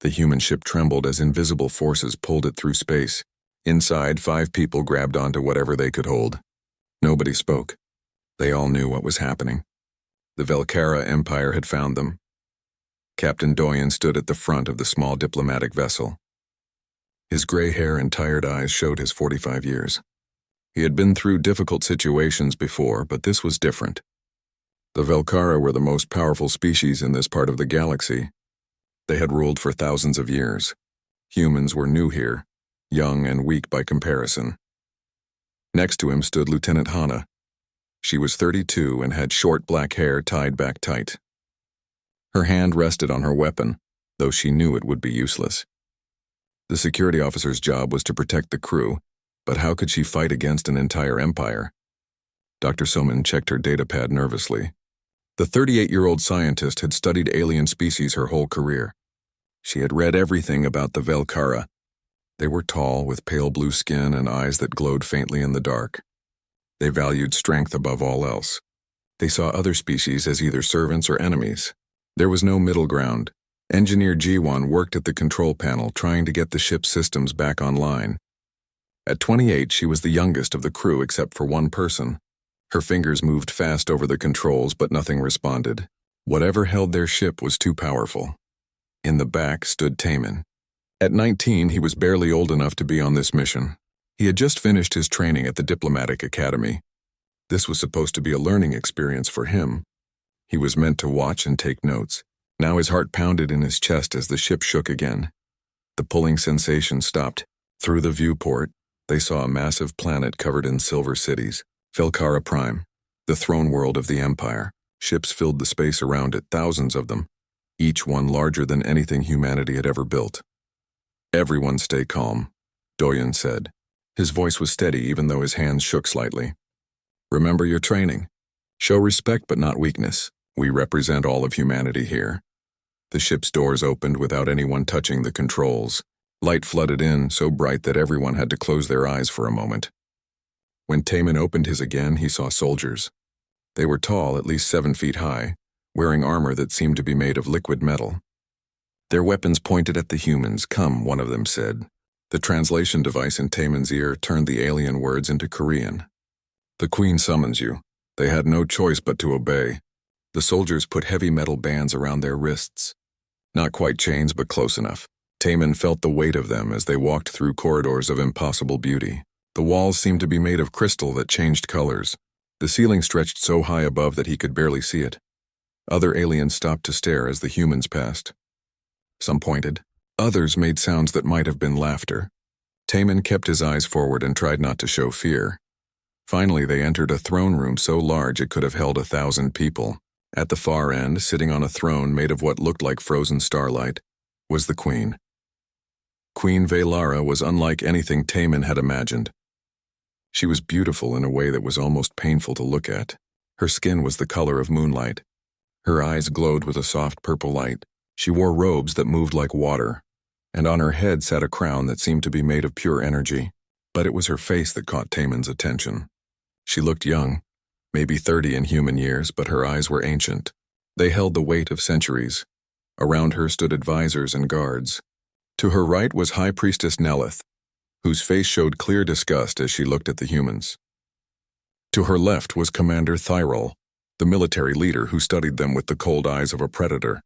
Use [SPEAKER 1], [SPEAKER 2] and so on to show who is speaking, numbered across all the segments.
[SPEAKER 1] The human ship trembled as invisible forces pulled it through space. Inside, 5 people grabbed onto whatever they could hold. Nobody spoke. They all knew what was happening. The Velcara Empire had found them. Captain Doyen stood at the front of the small diplomatic vessel. His gray hair and tired eyes showed his 45 years. He had been through difficult situations before, but this was different. The Velcara were the most powerful species in this part of the galaxy. They had ruled for thousands of years. Humans were new here, young and weak by comparison. Next to him stood Lieutenant Hana. She was 32 and had short black hair tied back tight. Her hand rested on her weapon, though she knew it would be useless. The security officer's job was to protect the crew, but how could she fight against an entire empire? Dr. Soman checked her datapad nervously. The 38-year-old scientist had studied alien species her whole career. She had read everything about the Velcara. They were tall, with pale blue skin and eyes that glowed faintly in the dark. They valued strength above all else. They saw other species as either servants or enemies. There was no middle ground. Engineer Jiwan worked at the control panel, trying to get the ship's systems back online. At 28, she was the youngest of the crew except for one person. Her fingers moved fast over the controls, but nothing responded. Whatever held their ship was too powerful. In the back stood Taman. At 19, he was barely old enough to be on this mission. He had just finished his training at the Diplomatic Academy. This was supposed to be a learning experience for him. He was meant to watch and take notes. Now his heart pounded in his chest as the ship shook again. The pulling sensation stopped. Through the viewport, they saw a massive planet covered in silver cities. Velcara Prime, the throne world of the Empire. Ships filled the space around it, thousands of them, each one larger than anything humanity had ever built. "Everyone stay calm," Doyen said. His voice was steady even though his hands shook slightly. "Remember your training. Show respect but not weakness. We represent all of humanity here." The ship's doors opened without anyone touching the controls. Light flooded in, so bright that everyone had to close their eyes for a moment. When Taman opened his again, he saw soldiers. They were tall, at least 7 feet high, wearing armor that seemed to be made of liquid metal. Their weapons pointed at the humans. "Come," one of them said. The translation device in Taman's ear turned the alien words into Korean. "The Queen summons you." They had no choice but to obey. The soldiers put heavy metal bands around their wrists. Not quite chains, but close enough. Taman felt the weight of them as they walked through corridors of impossible beauty. The walls seemed to be made of crystal that changed colors. The ceiling stretched so high above that he could barely see it. Other aliens stopped to stare as the humans passed. Some pointed. Others made sounds that might have been laughter. Taman kept his eyes forward and tried not to show fear. Finally, they entered a throne room so large it could have held 1,000 people. At the far end, sitting on a throne made of what looked like frozen starlight, was the Queen. Queen Velara was unlike anything Taman had imagined. She was beautiful in a way that was almost painful to look at. Her skin was the color of moonlight. Her eyes glowed with a soft purple light. She wore robes that moved like water, and on her head sat a crown that seemed to be made of pure energy. But it was her face that caught Taman's attention. She looked young, maybe 30 in human years, but her eyes were ancient. They held the weight of centuries. Around her stood advisors and guards. To her right was High Priestess Nelith, whose face showed clear disgust as she looked at the humans. To her left was Commander Thyrol, the military leader who studied them with the cold eyes of a predator.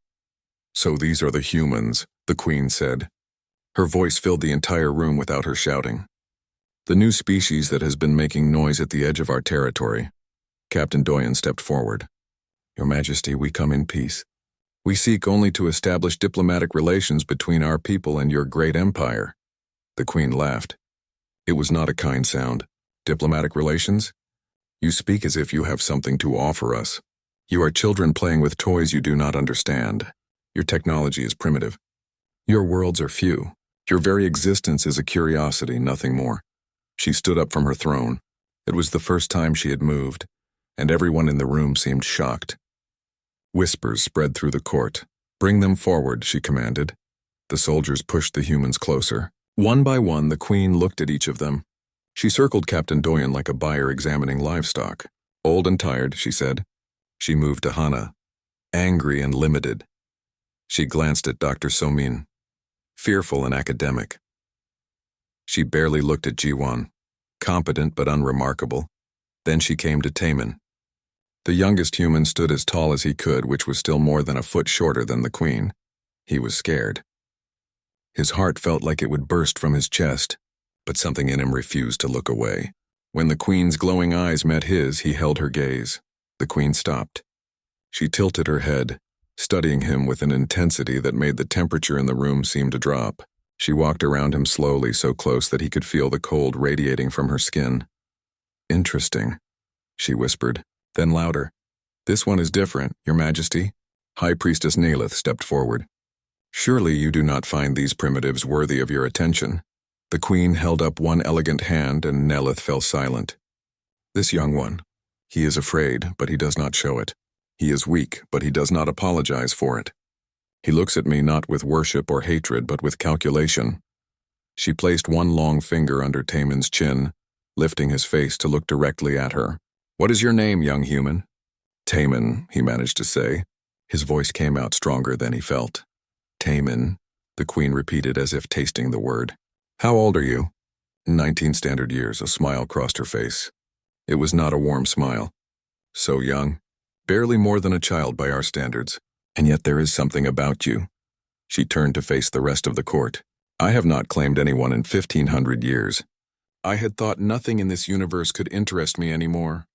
[SPEAKER 1] "So these are the humans," the Queen said. Her voice filled the entire room without her shouting. "The new species that has been making noise at the edge of our territory." Captain Doyen stepped forward. "Your Majesty, we come in peace. We seek only to establish diplomatic relations between our people and your great empire." The Queen laughed. It was not a kind sound. "Diplomatic relations? You speak as if you have something to offer us. You are children playing with toys you do not understand. Your technology is primitive. Your worlds are few. Your very existence is a curiosity, nothing more." She stood up from her throne. It was the first time she had moved, and everyone in the room seemed shocked. Whispers spread through the court. "Bring them forward," she commanded. The soldiers pushed the humans closer. One by one, the Queen looked at each of them. She circled Captain Doyen like a buyer examining livestock. "Old and tired," she said. She moved to Hana. "Angry and limited." She glanced at Dr. Somin. fearful and academic. She barely looked at Jiwan, competent but unremarkable. Then she came to Taemin. The youngest human stood as tall as he could, which was still more than a foot shorter than the queen. He was scared. His heart felt like it would burst from his chest, but something in him refused to look away. When the queen's glowing eyes met his, he held her gaze. The queen stopped. She tilted her head, studying him with an intensity that made the temperature in the room seem to drop. She walked around him slowly, so close that he could feel the cold radiating from her skin. "Interesting," she whispered, then louder. "This one is different, Your Majesty." High Priestess Nalith stepped forward. "Surely you do not find these primitives worthy of your attention." The queen held up one elegant hand and Nalith fell silent. "This young one. He is afraid, but he does not show it. He is weak, but he does not apologize for it. He looks at me not with worship or hatred, but with calculation." She placed one long finger under Taemin's chin, lifting his face to look directly at her. "What is your name, young human?" "Taemin," he managed to say. His voice came out stronger than he felt. "Taemin," the queen repeated as if tasting the word. "How old are you?" 19 standard years, a smile crossed her face. It was not a warm smile. "So young. Barely more than a child by our standards. And yet there is something about you." She turned to face the rest of the court. "I have not claimed anyone in 1500 years. I had thought nothing in this universe could interest me anymore.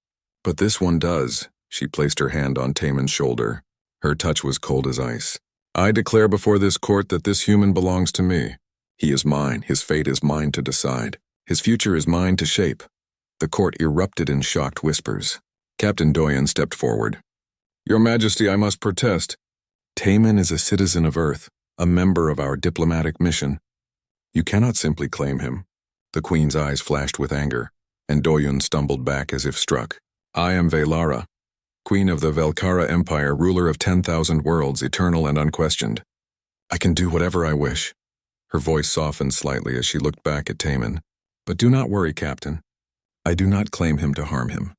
[SPEAKER 1] But this one does." She placed her hand on Taemin's shoulder. Her touch was cold as ice. "I declare before this court that this human belongs to me. He is mine. His fate is mine to decide. His future is mine to shape." The court erupted in shocked whispers. Captain Doyen stepped forward. "Your Majesty, I must protest. Taemin is a citizen of Earth, a member of our diplomatic mission. You cannot simply claim him." The queen's eyes flashed with anger, and Doyen stumbled back as if struck. "I am Velara, queen of the Velkara Empire, ruler of 10,000 worlds, eternal and unquestioned. I can do whatever I wish." Her voice softened slightly as she looked back at Taemin. "But do not worry, Captain. I do not claim him to harm him.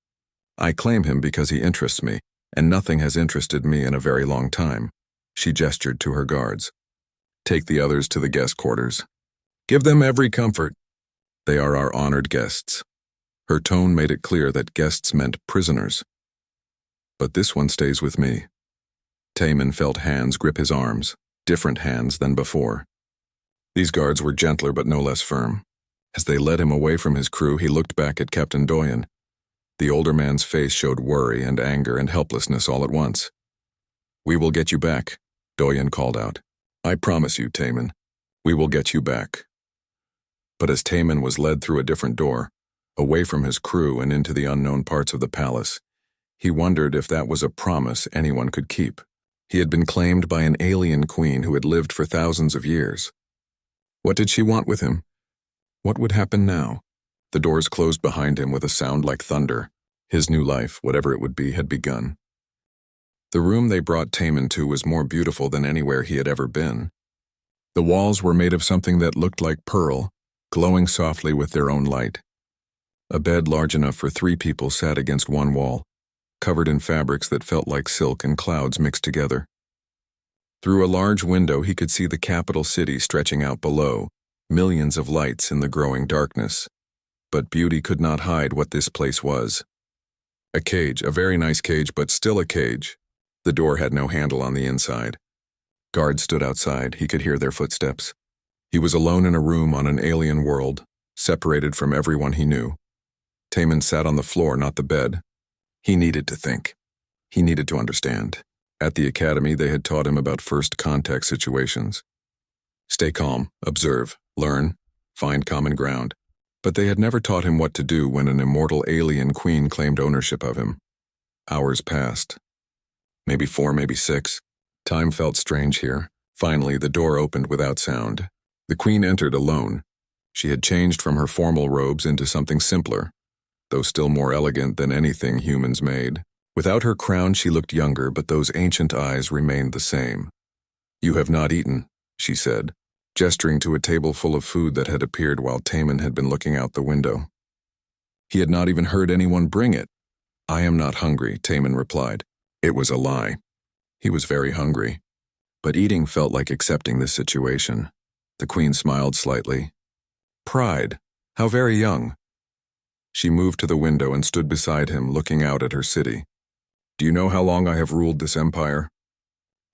[SPEAKER 1] I claim him because he interests me, and nothing has interested me in a very long time." She gestured to her guards. "Take the others to the guest quarters. Give them every comfort. They are our honored guests." Her tone made it clear that guests meant prisoners. "But this one stays with me." Taemin felt hands grip his arms, different hands than before. These guards were gentler but no less firm. As they led him away from his crew, he looked back at Captain Doyen. The older man's face showed worry and anger and helplessness all at once. "We will get you back," Doyen called out. "I promise you, Taemin. We will get you back." But as Taemin was led through a different door, away from his crew and into the unknown parts of the palace, he wondered if that was a promise anyone could keep. He had been claimed by an alien queen who had lived for thousands of years. What did she want with him? What would happen now? The doors closed behind him with a sound like thunder. His new life, whatever it would be, had begun. The room they brought Taemin to was more beautiful than anywhere he had ever been. The walls were made of something that looked like pearl, glowing softly with their own light. A bed large enough for 3 people sat against one wall, covered in fabrics that felt like silk and clouds mixed together. Through a large window he could see the capital city stretching out below, millions of lights in the growing darkness. But beauty could not hide what this place was. A cage, a very nice cage, but still a cage. The door had no handle on the inside. Guards stood outside. He could hear their footsteps. He was alone in a room on an alien world, separated from everyone he knew. Taemin sat on the floor, not the bed. He needed to think. He needed to understand. At the academy, they had taught him about first contact situations. Stay calm, observe, learn, find common ground. But they had never taught him what to do when an immortal alien queen claimed ownership of him. Hours passed. Maybe 4, maybe 6. Time felt strange here. Finally, the door opened without sound. The queen entered alone. She had changed from her formal robes into something simpler, though still more elegant than anything humans made. Without her crown, she looked younger, but those ancient eyes remained the same. "You have not eaten," she said, gesturing to a table full of food that had appeared while Taemin had been looking out the window. He had not even heard anyone bring it. "I am not hungry," Taemin replied. It was a lie. He was very hungry. But eating felt like accepting this situation. The queen smiled slightly. Pride. How very young. She moved to the window and stood beside him, looking out at her city. Do you know how long I have ruled this empire?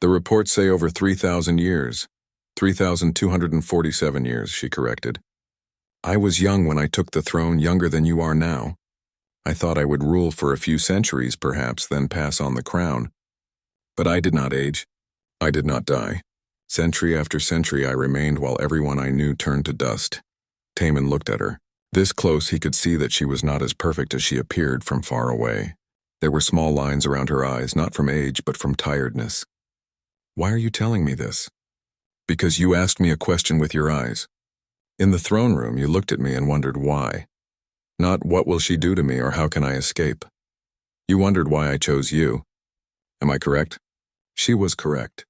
[SPEAKER 1] The reports say over 3,000 years. 3,247 years, she corrected. I was young when I took the throne, younger than you are now. I thought I would rule for a few centuries, perhaps, then pass on the crown. But I did not age. I did not die. Century after century I remained while everyone I knew turned to dust. Taman looked at her. This close he could see that she was not as perfect as she appeared from far away. There were small lines around her eyes, not from age, but from tiredness. Why are you telling me this? Because you asked me a question with your eyes. In the throne room, you looked at me and wondered why. Not what will she do to me or how can I escape. You wondered why I chose you. Am I correct? She was correct.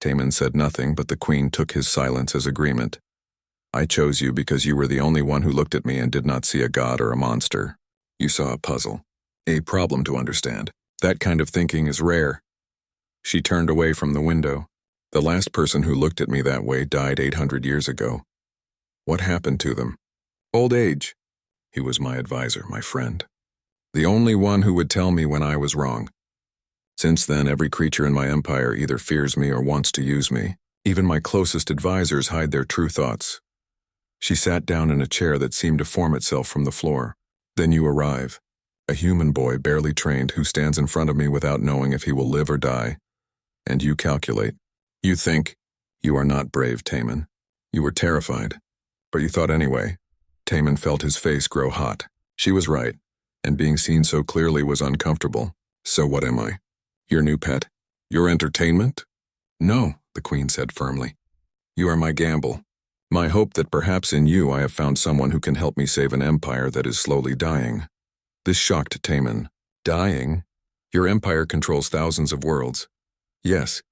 [SPEAKER 1] Taman said nothing, but the queen took his silence as agreement. I chose you because you were the only one who looked at me and did not see a god or a monster. You saw a puzzle, a problem to understand. That kind of thinking is rare. She turned away from the window. The last person who looked at me that way died 800 years ago. What happened to them? Old age. He was my advisor, my friend. The only one who would tell me when I was wrong. Since then, every creature in my empire either fears me or wants to use me. Even my closest advisors hide their true thoughts. She sat down in a chair that seemed to form itself from the floor. Then you arrive. A human boy, barely trained, who stands in front of me without knowing if he will live or die. And you calculate. You think. You are not brave, Taman. You were terrified. But you thought anyway. Taman felt his face grow hot. She was right, and being seen so clearly was uncomfortable. So what am I? Your new pet? Your entertainment? No, the queen said firmly. You are my gamble. My hope that perhaps in you I have found someone who can help me save an empire that is slowly dying. This shocked Taman. Dying? Your empire controls thousands of worlds. Yes,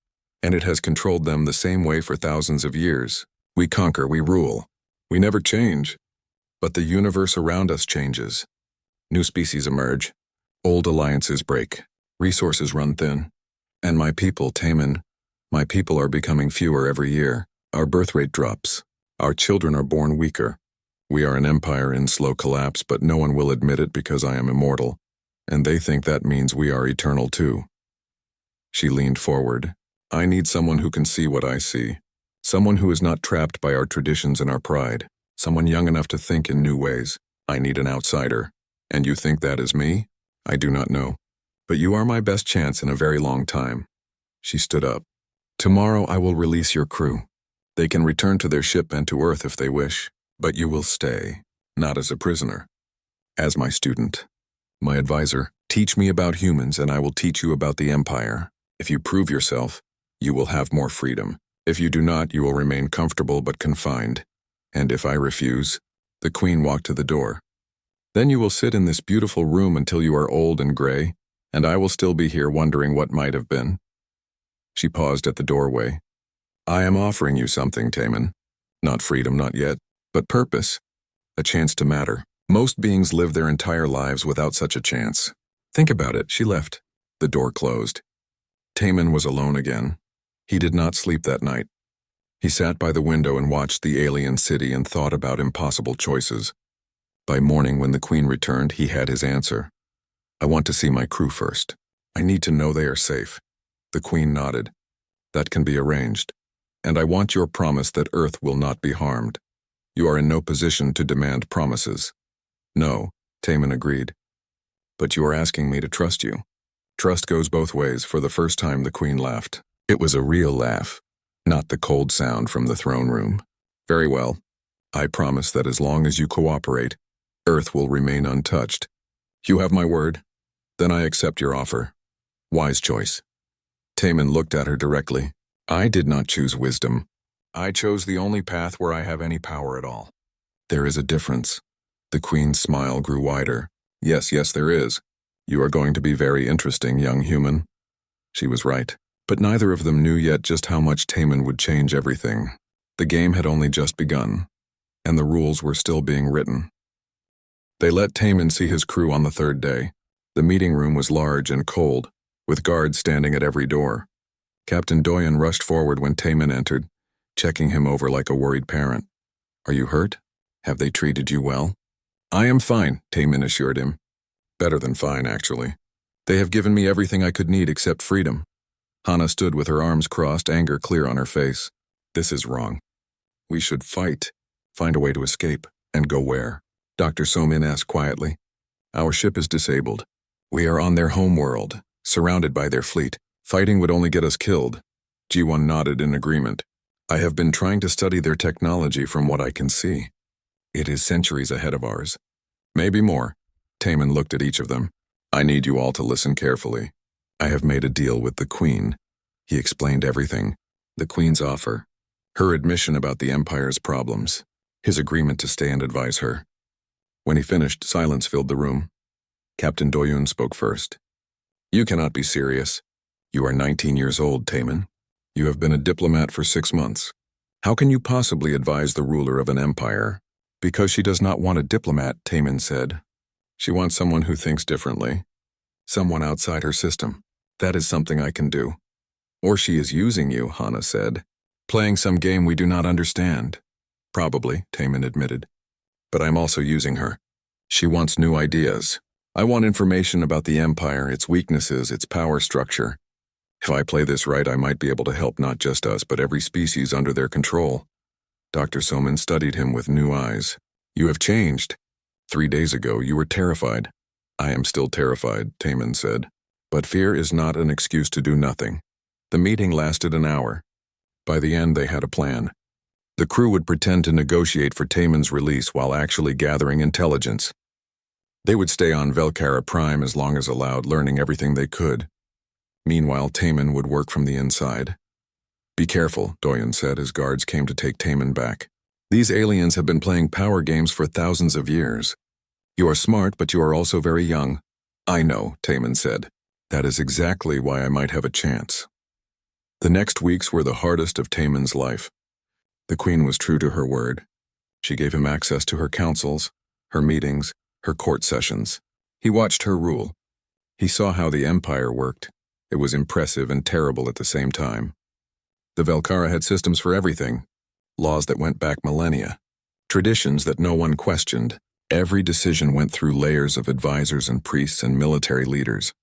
[SPEAKER 1] and it has controlled them the same way for thousands of years. We conquer, we rule. We never change. But the universe around us changes. New species emerge. Old alliances break. Resources run thin. And my people, Taman, my people are becoming fewer every year. Our birth rate drops. Our children are born weaker. We are an empire in slow collapse, but no one will admit it because I am immortal. And they think that means we are eternal too. She leaned forward. I need someone who can see what I see. Someone who is not trapped by our traditions and our pride. Someone young enough to think in new ways. I need an outsider. And you think that is me? I do not know. But you are my best chance in a very long time. She stood up. Tomorrow I will release your crew. They can return to their ship and to Earth if they wish. But you will stay, not as a prisoner. As my student. My advisor. Teach me about humans and I will teach you about the Empire. If you prove yourself, you will have more freedom. If you do not, you will remain comfortable but confined. And if I refuse, the queen walked to the door. Then you will sit in this beautiful room until you are old and gray, and I will still be here wondering what might have been. She paused at the doorway. I am offering you something, Taman. Not freedom, not yet, but purpose. A chance to matter. Most beings live their entire lives without such a chance. Think about it. She left. The door closed. Taman was alone again. He did not sleep that night. He sat by the window and watched the alien city and thought about impossible choices. By morning, when the queen returned, he had his answer. I want to see my crew first. I need to know they are safe. The queen nodded. That can be arranged. And I want your promise that Earth will not be harmed. You are in no position to demand promises. No, Taman agreed. But you are asking me to trust you. Trust goes both ways. For the first time, the queen laughed. It was a real laugh, not the cold sound from the throne room. Very well. I promise that as long as you cooperate, Earth will remain untouched. You have my word? Then I accept your offer. Wise choice. Taman looked at her directly. I did not choose wisdom. I chose the only path where I have any power at all. There is a difference. The queen's smile grew wider. Yes, there is. You are going to be very interesting, young human. She was right. But neither of them knew yet just how much Taman would change everything. The game had only just begun, and the rules were still being written. They let Taman see his crew on the third day. The meeting room was large and cold, with guards standing at every door. Captain Doyen rushed forward when Taman entered. checking him over like a worried parent. Are you hurt? Have they treated you well? I am fine, Taemin assured him. Better than fine, actually. They have given me everything I could need except freedom. Hana stood with her arms crossed, anger clear on her face. This is wrong. We should fight, find a way to escape, and go where? Dr. Somin asked quietly. Our ship is disabled. We are on their home world, surrounded by their fleet. Fighting would only get us killed. Ji-won nodded in agreement. I have been trying to study their technology from what I can see. It is centuries ahead of ours. Maybe more. Taemin looked at each of them. I need you all to listen carefully. I have made a deal with the Queen. He explained everything. The Queen's offer. Her admission about the Empire's problems. His agreement to stay and advise her. When he finished, silence filled the room. Captain Doyoon spoke first. You cannot be serious. You are 19 years old, Taemin. You have been a diplomat for 6 months. How can you possibly advise the ruler of an empire? Because she does not want a diplomat, Taemin said. She wants someone who thinks differently. Someone outside her system. That is something I can do. Or she is using you, Hana said. Playing some game we do not understand. Probably, Taemin admitted. But I'm also using her. She wants new ideas. I want information about the empire, its weaknesses, its power structure. If I play this right, I might be able to help not just us, but every species under their control. Dr. Somin studied him with new eyes. You have changed. 3 days ago, you were terrified. I am still terrified, Taemin said. But fear is not an excuse to do nothing. The meeting lasted an hour. By the end, they had a plan. The crew would pretend to negotiate for Taemin's release while actually gathering intelligence. They would stay on Velcara Prime as long as allowed, learning everything they could. Meanwhile, Taemin would work from the inside. Be careful, Doyoon said as guards came to take Taemin back. These aliens have been playing power games for thousands of years. You are smart, but you are also very young. I know, Taemin said. That is exactly why I might have a chance. The next weeks were the hardest of Taemin's life. The Queen was true to her word. She gave him access to her councils, her meetings, her court sessions. He watched her rule. He saw how the empire worked. It was impressive and terrible at the same time. The Velcara had systems for everything. Laws that went back millennia. Traditions that no one questioned. Every decision went through layers of advisors and priests and military leaders.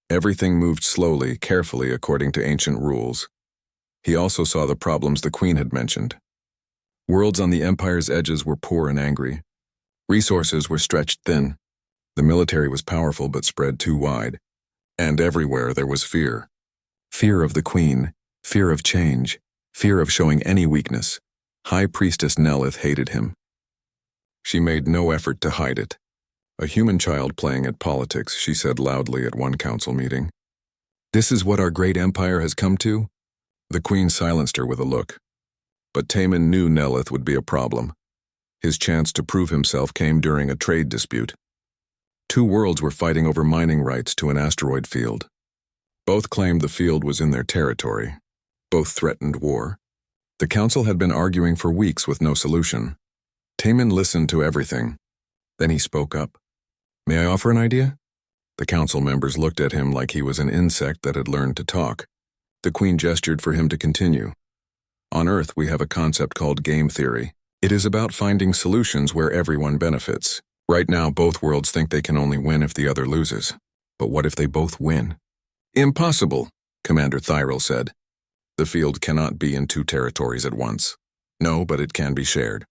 [SPEAKER 1] Everything moved slowly, carefully according to ancient rules. He also saw the problems the Queen had mentioned. Worlds on the Empire's edges were poor and angry. Resources were stretched thin. The military was powerful but spread too wide. And everywhere there was fear. Fear of the Queen, fear of change, fear of showing any weakness. High Priestess Nelith hated him. She made no effort to hide it. A human child playing at politics, she said loudly at one council meeting. This is what our great empire has come to? The Queen silenced her with a look. But Taemin knew Nelith would be a problem. His chance to prove himself came during a trade dispute. 2 worlds were fighting over mining rights to an asteroid field. Both claimed the field was in their territory. Both threatened war. The council had been arguing for weeks with no solution. Taemin listened to everything. Then he spoke up. May I offer an idea? The council members looked at him like he was an insect that had learned to talk. The Queen gestured for him to continue. On Earth, we have a concept called game theory. It is about finding solutions where everyone benefits. Right now, both worlds think they can only win if the other loses. But what if they both win? Impossible, Commander Thyril said. The field cannot be in 2 territories at once. No, but it can be shared.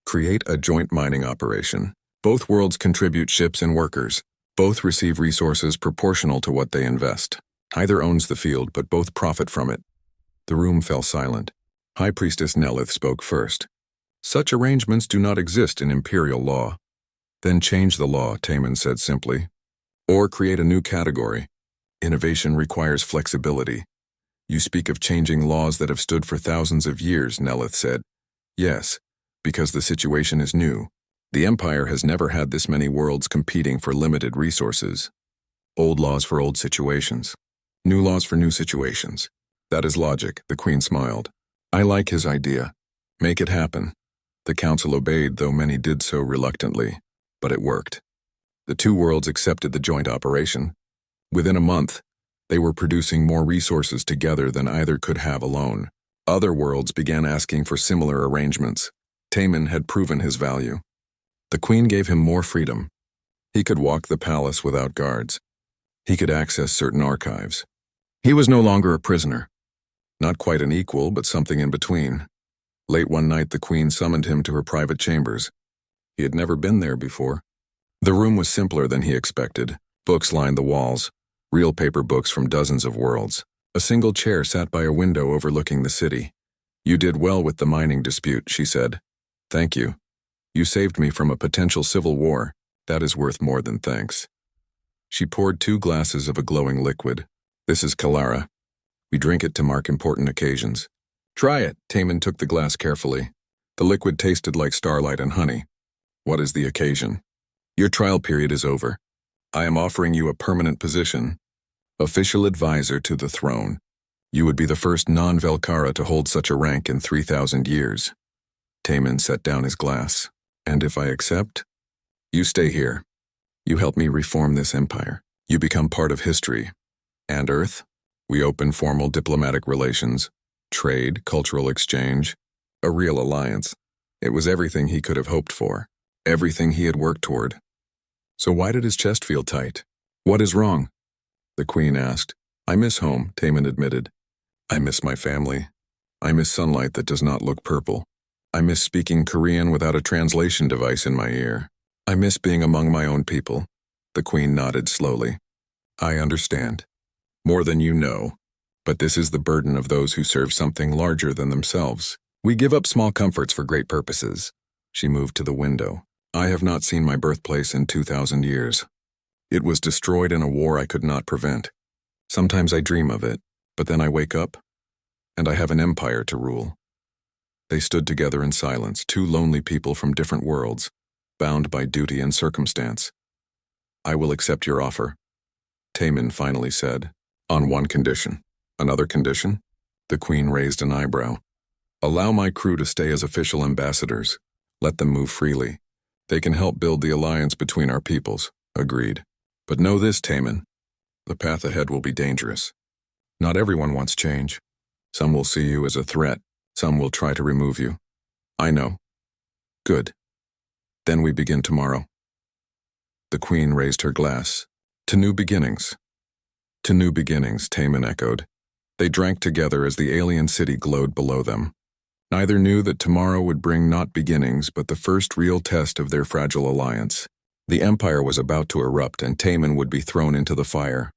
[SPEAKER 1] Create a joint mining operation. Both worlds contribute ships and workers. Both receive resources proportional to what they invest. Either owns the field, but both profit from it. The room fell silent. High Priestess Nelith spoke first. Such arrangements do not exist in imperial law. Then change the law, Taemin said simply. Or create a new category. Innovation requires flexibility. You speak of changing laws that have stood for thousands of years, Nelith said. Yes, because the situation is new. The Empire has never had this many worlds competing for limited resources. Old laws for old situations. New laws for new situations. That is logic, the Queen smiled. I like his idea. Make it happen. The council obeyed, though many did so reluctantly. But it worked. The 2 worlds accepted the joint operation. Within a month, they were producing more resources together than either could have alone. Other worlds began asking for similar arrangements. Taman had proven his value. The queen gave him more freedom. He could walk the palace without guards. He could access certain archives. He was no longer a prisoner. Not quite an equal, but something in between. Late one night, the queen summoned him to her private chambers. He had never been there before. The room was simpler than he expected. Books lined the walls, real paper books from dozens of worlds. A single chair sat by a window overlooking the city. "You did well with the mining dispute," she said. "Thank you. You saved me from a potential civil war. That is worth more than thanks." She poured 2 glasses of a glowing liquid. "This is Kalara. We drink it to mark important occasions." "Try it." Taman took the glass carefully. The liquid tasted like starlight and honey. "What is the occasion?" "Your trial period is over. I am offering you a permanent position. Official advisor to the throne. You would be the first non-Velkara to hold such a rank in 3,000 years. Taman set down his glass. "And if I accept?" "You stay here. You help me reform this empire. You become part of history. And Earth? We open formal diplomatic relations, trade, cultural exchange, a real alliance." It was everything he could have hoped for, everything he had worked toward. So why did his chest feel tight? "What is wrong?" the queen asked. "I miss home," Taman admitted. "I miss my family. I miss sunlight that does not look purple. I miss speaking Korean without a translation device in my ear. I miss being among my own people." The queen nodded slowly. "I understand. More than you know. But this is the burden of those who serve something larger than themselves. We give up small comforts for great purposes." She moved to the window. "I have not seen my birthplace in 2,000 years. It was destroyed in a war I could not prevent. Sometimes I dream of it, but then I wake up, and I have an empire to rule." They stood together in silence, 2 lonely people from different worlds, bound by duty and circumstance. "I will accept your offer," Taman finally said, "on one condition." "Another condition?" The queen raised an eyebrow. "Allow my crew to stay as official ambassadors. Let them move freely. They can help build the alliance between our peoples." "Agreed. But know this, Taman. The path ahead will be dangerous. Not everyone wants change. Some will see you as a threat. Some will try to remove you. I know." "Good. Then we begin tomorrow." The queen raised her glass. "To new beginnings." "To new beginnings," Taman echoed. They drank together as the alien city glowed below them. Neither knew that tomorrow would bring not beginnings, but the first real test of their fragile alliance. The empire was about to erupt, and Taman would be thrown into the fire.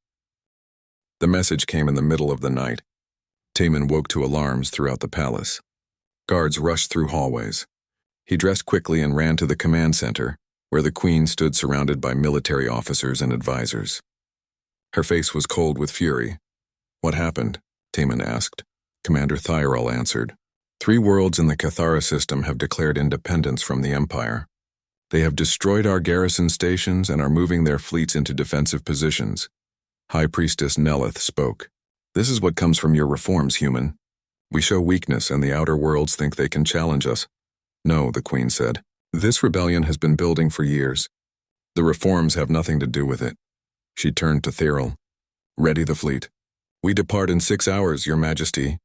[SPEAKER 1] The message came in the middle of the night. Taman woke to alarms throughout the palace. Guards rushed through hallways. He dressed quickly and ran to the command center, where the queen stood surrounded by military officers and advisors. Her face was cold with fury. "What happened?" Taman asked. Commander Thyrol answered. 3 worlds in the Cathara system have declared independence from the Empire. They have destroyed our garrison stations and are moving their fleets into defensive positions. High Priestess Nelith spoke. "This is what comes from your reforms, human. We show weakness and the outer worlds think they can challenge us." "No," the queen said. "This rebellion has been building for years. The reforms have nothing to do with it." She turned to Thyrol. "Ready the fleet." "We depart in 6 hours, Your Majesty."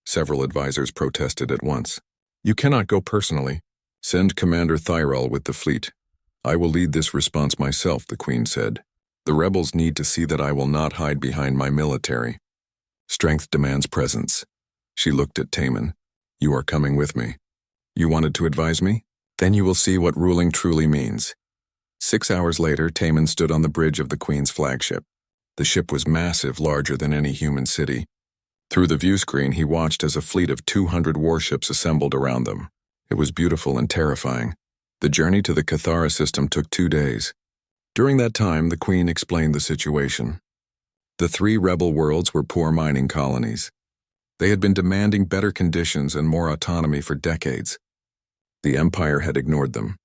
[SPEAKER 1] Several advisors protested at once. "You cannot go personally." "Send Commander Thyrol with the fleet. I will lead this response myself," the queen said. "The rebels need to see that I will not hide behind my military. Strength demands presence." She looked at Taman. "You are coming with me. You wanted to advise me? Then you will see what ruling truly means." 6 hours later, Taman stood on the bridge of the queen's flagship. The ship was massive, larger than any human city. Through the view screen, he watched as a fleet of 200 warships assembled around them. It was beautiful and terrifying. The journey to the Cathara system took 2 days. During that time, the queen explained the situation. The 3 rebel worlds were poor mining colonies. They had been demanding better conditions and more autonomy for decades. The Empire had ignored them.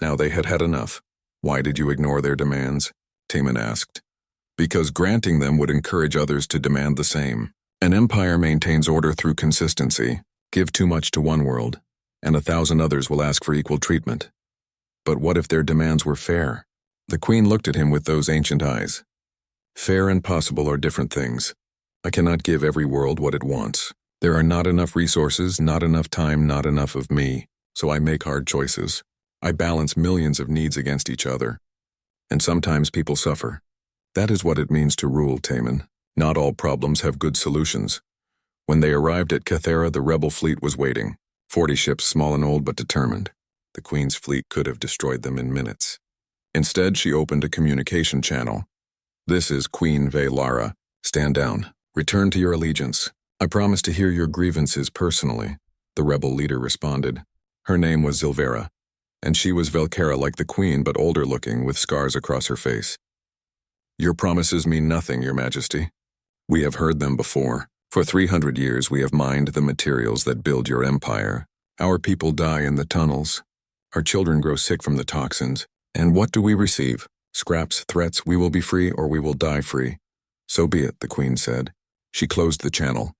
[SPEAKER 1] Now they had had enough. "Why did you ignore their demands?" Taman asked. "Because granting them would encourage others to demand the same. An empire maintains order through consistency. Give too much to one world, and 1,000 others will ask for equal treatment. But what if their demands were fair?" The queen looked at him with those ancient eyes. "Fair and possible are different things. I cannot give every world what it wants. There are not enough resources, not enough time, not enough of me, so I make hard choices. I balance millions of needs against each other. And sometimes people suffer. That is what it means to rule, Taman. Not all problems have good solutions. When they arrived at Cathera, the rebel fleet was waiting. 40 ships, small and old but determined. The Queen's fleet could have destroyed them in minutes. Instead, she opened a communication channel. "This is Queen Velara. Stand down. Return to your allegiance. I promise to hear your grievances personally," the rebel leader responded. Her name was Zilvera, and she was Velcara like the Queen but older looking with scars across her face. "Your promises mean nothing, Your Majesty. We have heard them before. For 300 years we have mined the materials that build your empire. Our people die in the tunnels. Our children grow sick from the toxins. And what do we receive? Scraps, threats, we will be free or we will die free." "So be it," the Queen said. She closed the channel.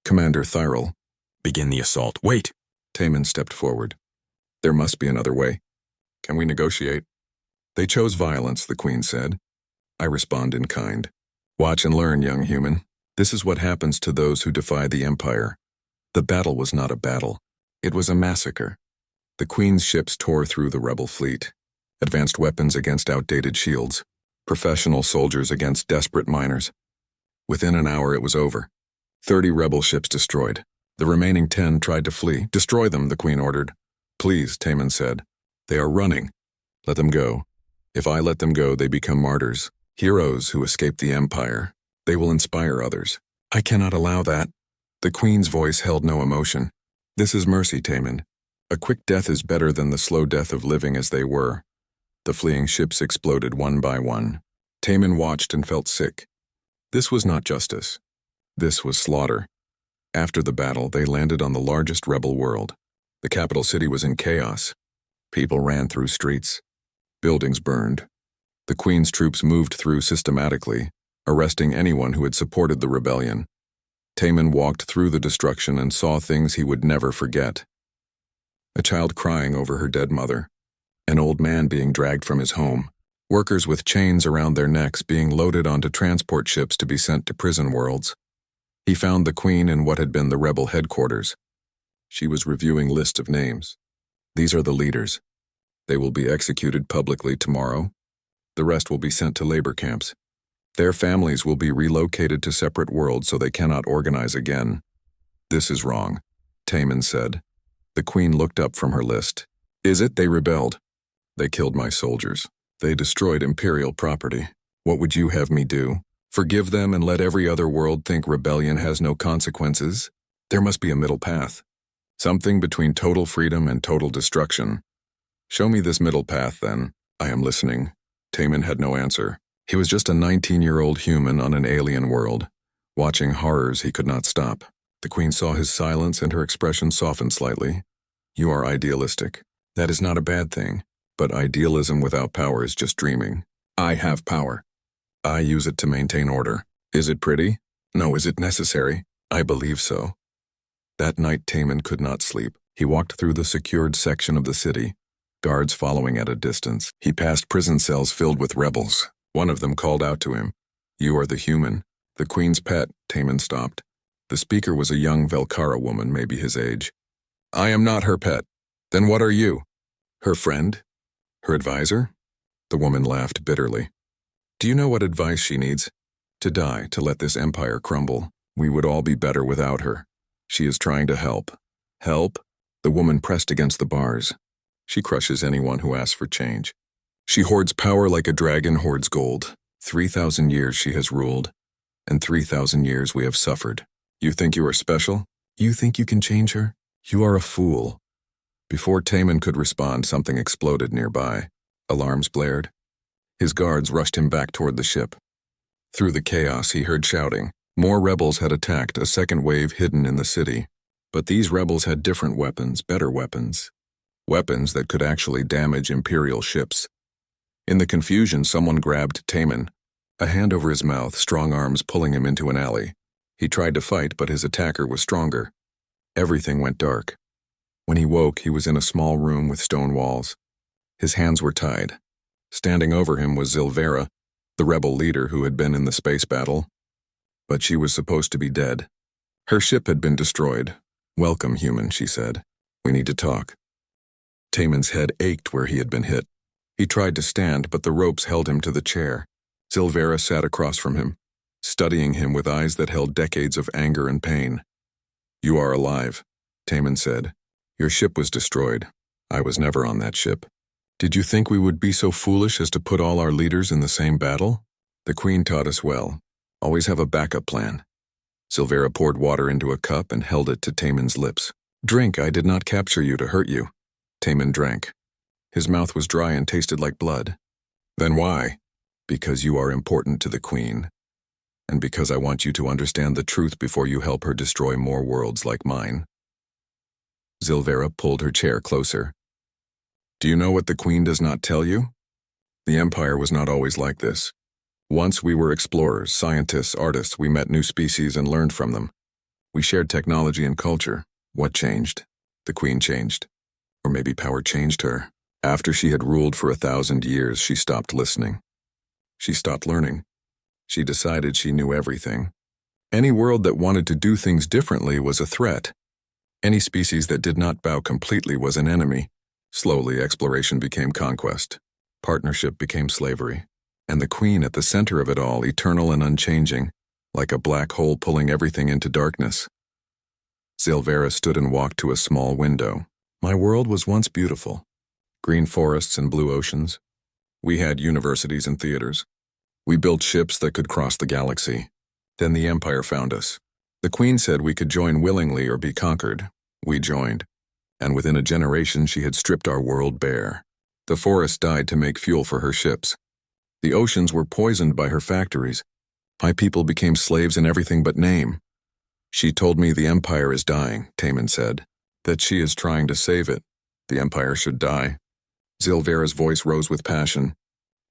[SPEAKER 1] "Commander Thyril, begin the assault." "Wait!" Taman stepped forward. "There must be another way. Can we negotiate?" "They chose violence," the Queen said. I respond in kind. "Watch and learn, young human. This is what happens to those who defy the Empire." The battle was not a battle. It was a massacre. The Queen's ships tore through the rebel fleet. Advanced weapons against outdated shields. Professional soldiers against desperate miners. Within an hour it was over. 30 rebel ships destroyed. The remaining 10 tried to flee. "Destroy them," the Queen ordered. "Please," Taman said. "They are running. Let them go. If I let them go, they become martyrs. Heroes who escape the Empire. They will inspire others. I cannot allow that." The Queen's voice held no emotion. "This is mercy, Taman. A quick death is better than the slow death of living as they were." The fleeing ships exploded one by one. Taman watched and felt sick. This was not justice. This was slaughter. After the battle, they landed on the largest rebel world. The capital city was in chaos. People ran through streets. Buildings burned. The Queen's troops moved through systematically, arresting anyone who had supported the rebellion. Taman walked through the destruction and saw things he would never forget. A child crying over her dead mother. An old man being dragged from his home. Workers with chains around their necks being loaded onto transport ships to be sent to prison worlds. He found the Queen in what had been the rebel headquarters. She was reviewing lists of names. "These are the leaders. They will be executed publicly tomorrow. The rest will be sent to labor camps. Their families will be relocated to separate worlds so they cannot organize again." "This is wrong," Taman said. The Queen looked up from her list. "Is it? They rebelled. They killed my soldiers. They destroyed Imperial property. What would you have me do? Forgive them and let every other world think rebellion has no consequences? There must be a middle path. Something between total freedom and total destruction. Show me this middle path, then. I am listening." Taman had no answer. He was just a 19-year-old human on an alien world, watching horrors he could not stop. The Queen saw his silence and her expression softened slightly. "You are idealistic. That is not a bad thing. But idealism without power is just dreaming. I have power. I use it to maintain order. Is it pretty? No. Is it necessary? I believe so." That night Taman could not sleep. He walked through the secured section of the city, guards following at a distance. He passed prison cells filled with rebels. One of them called out to him, "You are the human, the Queen's pet." Taman stopped. The speaker was a young Velcara woman, maybe his age. "I am not her pet. Then what are you? Her friend? Her advisor?" The woman laughed bitterly. "Do you know what advice she needs? To die, to let this empire crumble. We would all be better without her. She is trying to help." "Help?" The woman pressed against the bars. "She crushes anyone who asks for change. She hoards power like a dragon hoards gold. 3,000 years she has ruled, and 3,000 years we have suffered. You think you are special? You think you can change her? You are a fool." Before Taman could respond, something exploded nearby. Alarms blared. His guards rushed him back toward the ship. Through the chaos he heard shouting. More rebels had attacked, a second wave hidden in the city. But these rebels had different weapons, better weapons. Weapons that could actually damage Imperial ships. In the confusion, someone grabbed Taman, a hand over his mouth, strong arms pulling him into an alley. He tried to fight, but his attacker was stronger. Everything went dark. When he woke, he was in a small room with stone walls. His hands were tied. Standing over him was Zilvera, the rebel leader who had been in the space battle. But she was supposed to be dead. Her ship had been destroyed. "Welcome, human," she said. "We need to talk." Taemin's head ached where he had been hit. He tried to stand, but the ropes held him to the chair. Silvera sat across from him, studying him with eyes that held decades of anger and pain. "You are alive," Taemin said. "Your ship was destroyed. I was never on that ship. Did you think we would be so foolish as to put all our leaders in the same battle? The Queen taught us well. Always have a backup plan." Silvera poured water into a cup and held it to Taemin's lips. "Drink, I did not capture you to hurt you." Taemin drank. His mouth was dry and tasted like blood. "Then why?" "Because you are important to the Queen. And because I want you to understand the truth before you help her destroy more worlds like mine." Silvera pulled her chair closer. "Do you know what the Queen does not tell you? The Empire was not always like this. Once we were explorers, scientists, artists. We met new species and learned from them. We shared technology and culture. What changed? The Queen changed. Or maybe power changed her. After she had ruled for 1,000 years, she stopped listening. She stopped learning. She decided she knew everything. Any world that wanted to do things differently was a threat. Any species that did not bow completely was an enemy. Slowly, exploration became conquest. Partnership became slavery. And the Queen at the center of it all, eternal and unchanging, like a black hole pulling everything into darkness. Silvera stood and walked to a small window. "My world was once beautiful. Green forests and blue oceans. We had universities and theaters. We built ships that could cross the galaxy. Then the Empire found us. The Queen said we could join willingly or be conquered. We joined. And within a generation she had stripped our world bare. The forests died to make fuel for her ships. The oceans were poisoned by her factories. My people became slaves in everything but name. She told me the Empire is dying," Taemin said. "That she is trying to save it. The Empire should die." Silvera's voice rose with passion.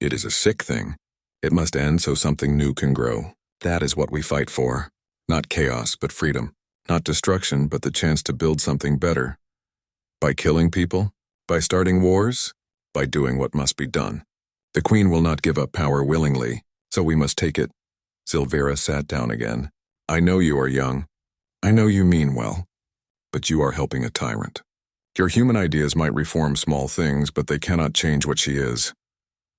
[SPEAKER 1] "It is a sick thing. It must end so something new can grow. That is what we fight for. Not chaos, but freedom. Not destruction, but the chance to build something better. By killing people? By starting wars? By doing what must be done. The Queen will not give up power willingly, so we must take it." Silvera sat down again. "I know you are young. I know you mean well. But you are helping a tyrant. Your human ideas might reform small things, but they cannot change what she is."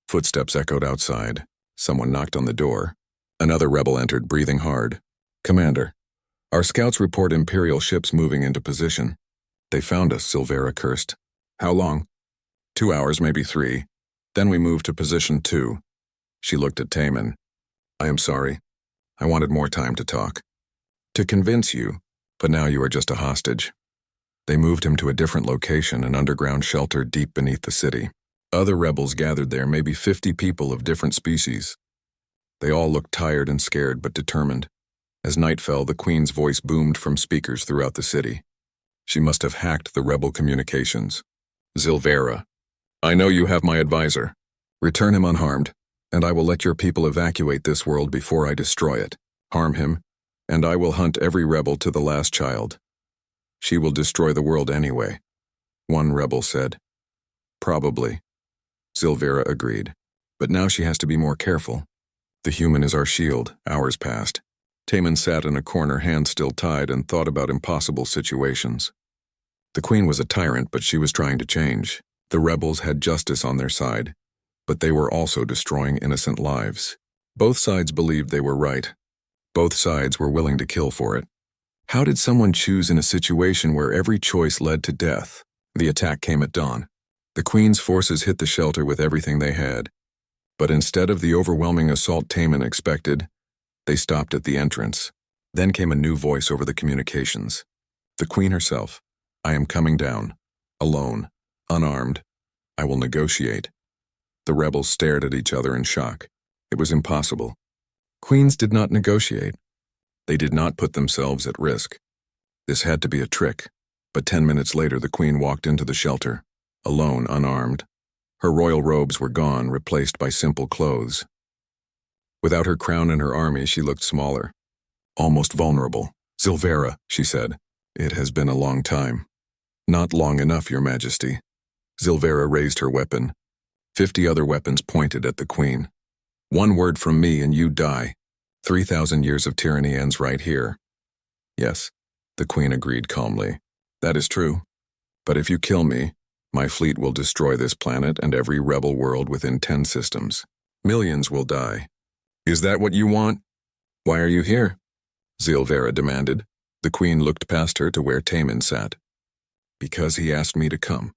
[SPEAKER 1] Footsteps echoed outside. Someone knocked on the door. Another rebel entered, breathing hard. "Commander, our scouts report Imperial ships moving into position." "They found us," Silvera cursed. "How long?" 2 hours, maybe 3. Then we moved to position 2. She looked at Taemin. "I am sorry. I wanted more time to talk. To convince you, but now you are just a hostage." They moved him to a different location, an underground shelter deep beneath the city. Other rebels gathered there, maybe 50 people of different species. They all looked tired and scared, but determined. As night fell, the Queen's voice boomed from speakers throughout the city. She must have hacked the rebel communications. "Silvera, I know you have my advisor. Return him unharmed, and I will let your people evacuate this world before I destroy it. Harm him, and I will hunt every rebel to the last child. She will destroy the world anyway," one rebel said. "Probably," Silvera agreed. "But now she has to be more careful. The human is our shield." Hours passed. Taemin sat in a corner, hands still tied, and thought about impossible situations. The Queen was a tyrant, but she was trying to change. The rebels had justice on their side, but they were also destroying innocent lives. Both sides believed they were right. Both sides were willing to kill for it. How did someone choose in a situation where every choice led to death? The attack came at dawn. The Queen's forces hit the shelter with everything they had. But instead of the overwhelming assault Taemin expected, they stopped at the entrance. Then came a new voice over the communications. The Queen herself. "I am coming down. Alone. Unarmed. I will negotiate." The rebels stared at each other in shock. It was impossible. Queens did not negotiate. They did not put themselves at risk. This had to be a trick. But 10 minutes later, the Queen walked into the shelter, alone, unarmed. Her royal robes were gone, replaced by simple clothes. Without her crown and her army, she looked smaller, almost vulnerable. "Silvera," she said, "it has been a long time." "Not long enough, Your Majesty." Silvera raised her weapon. 50 other weapons pointed at the Queen. "One word from me and you die. 3,000 years of tyranny ends right here." "Yes." The Queen agreed calmly. That is true. But if you kill me, my fleet will destroy this planet and every rebel world within 10 systems. Millions will die. Is that what you want? Why are you here? Zilvera demanded. The Queen looked past her to where Taman sat. Because he asked me to come.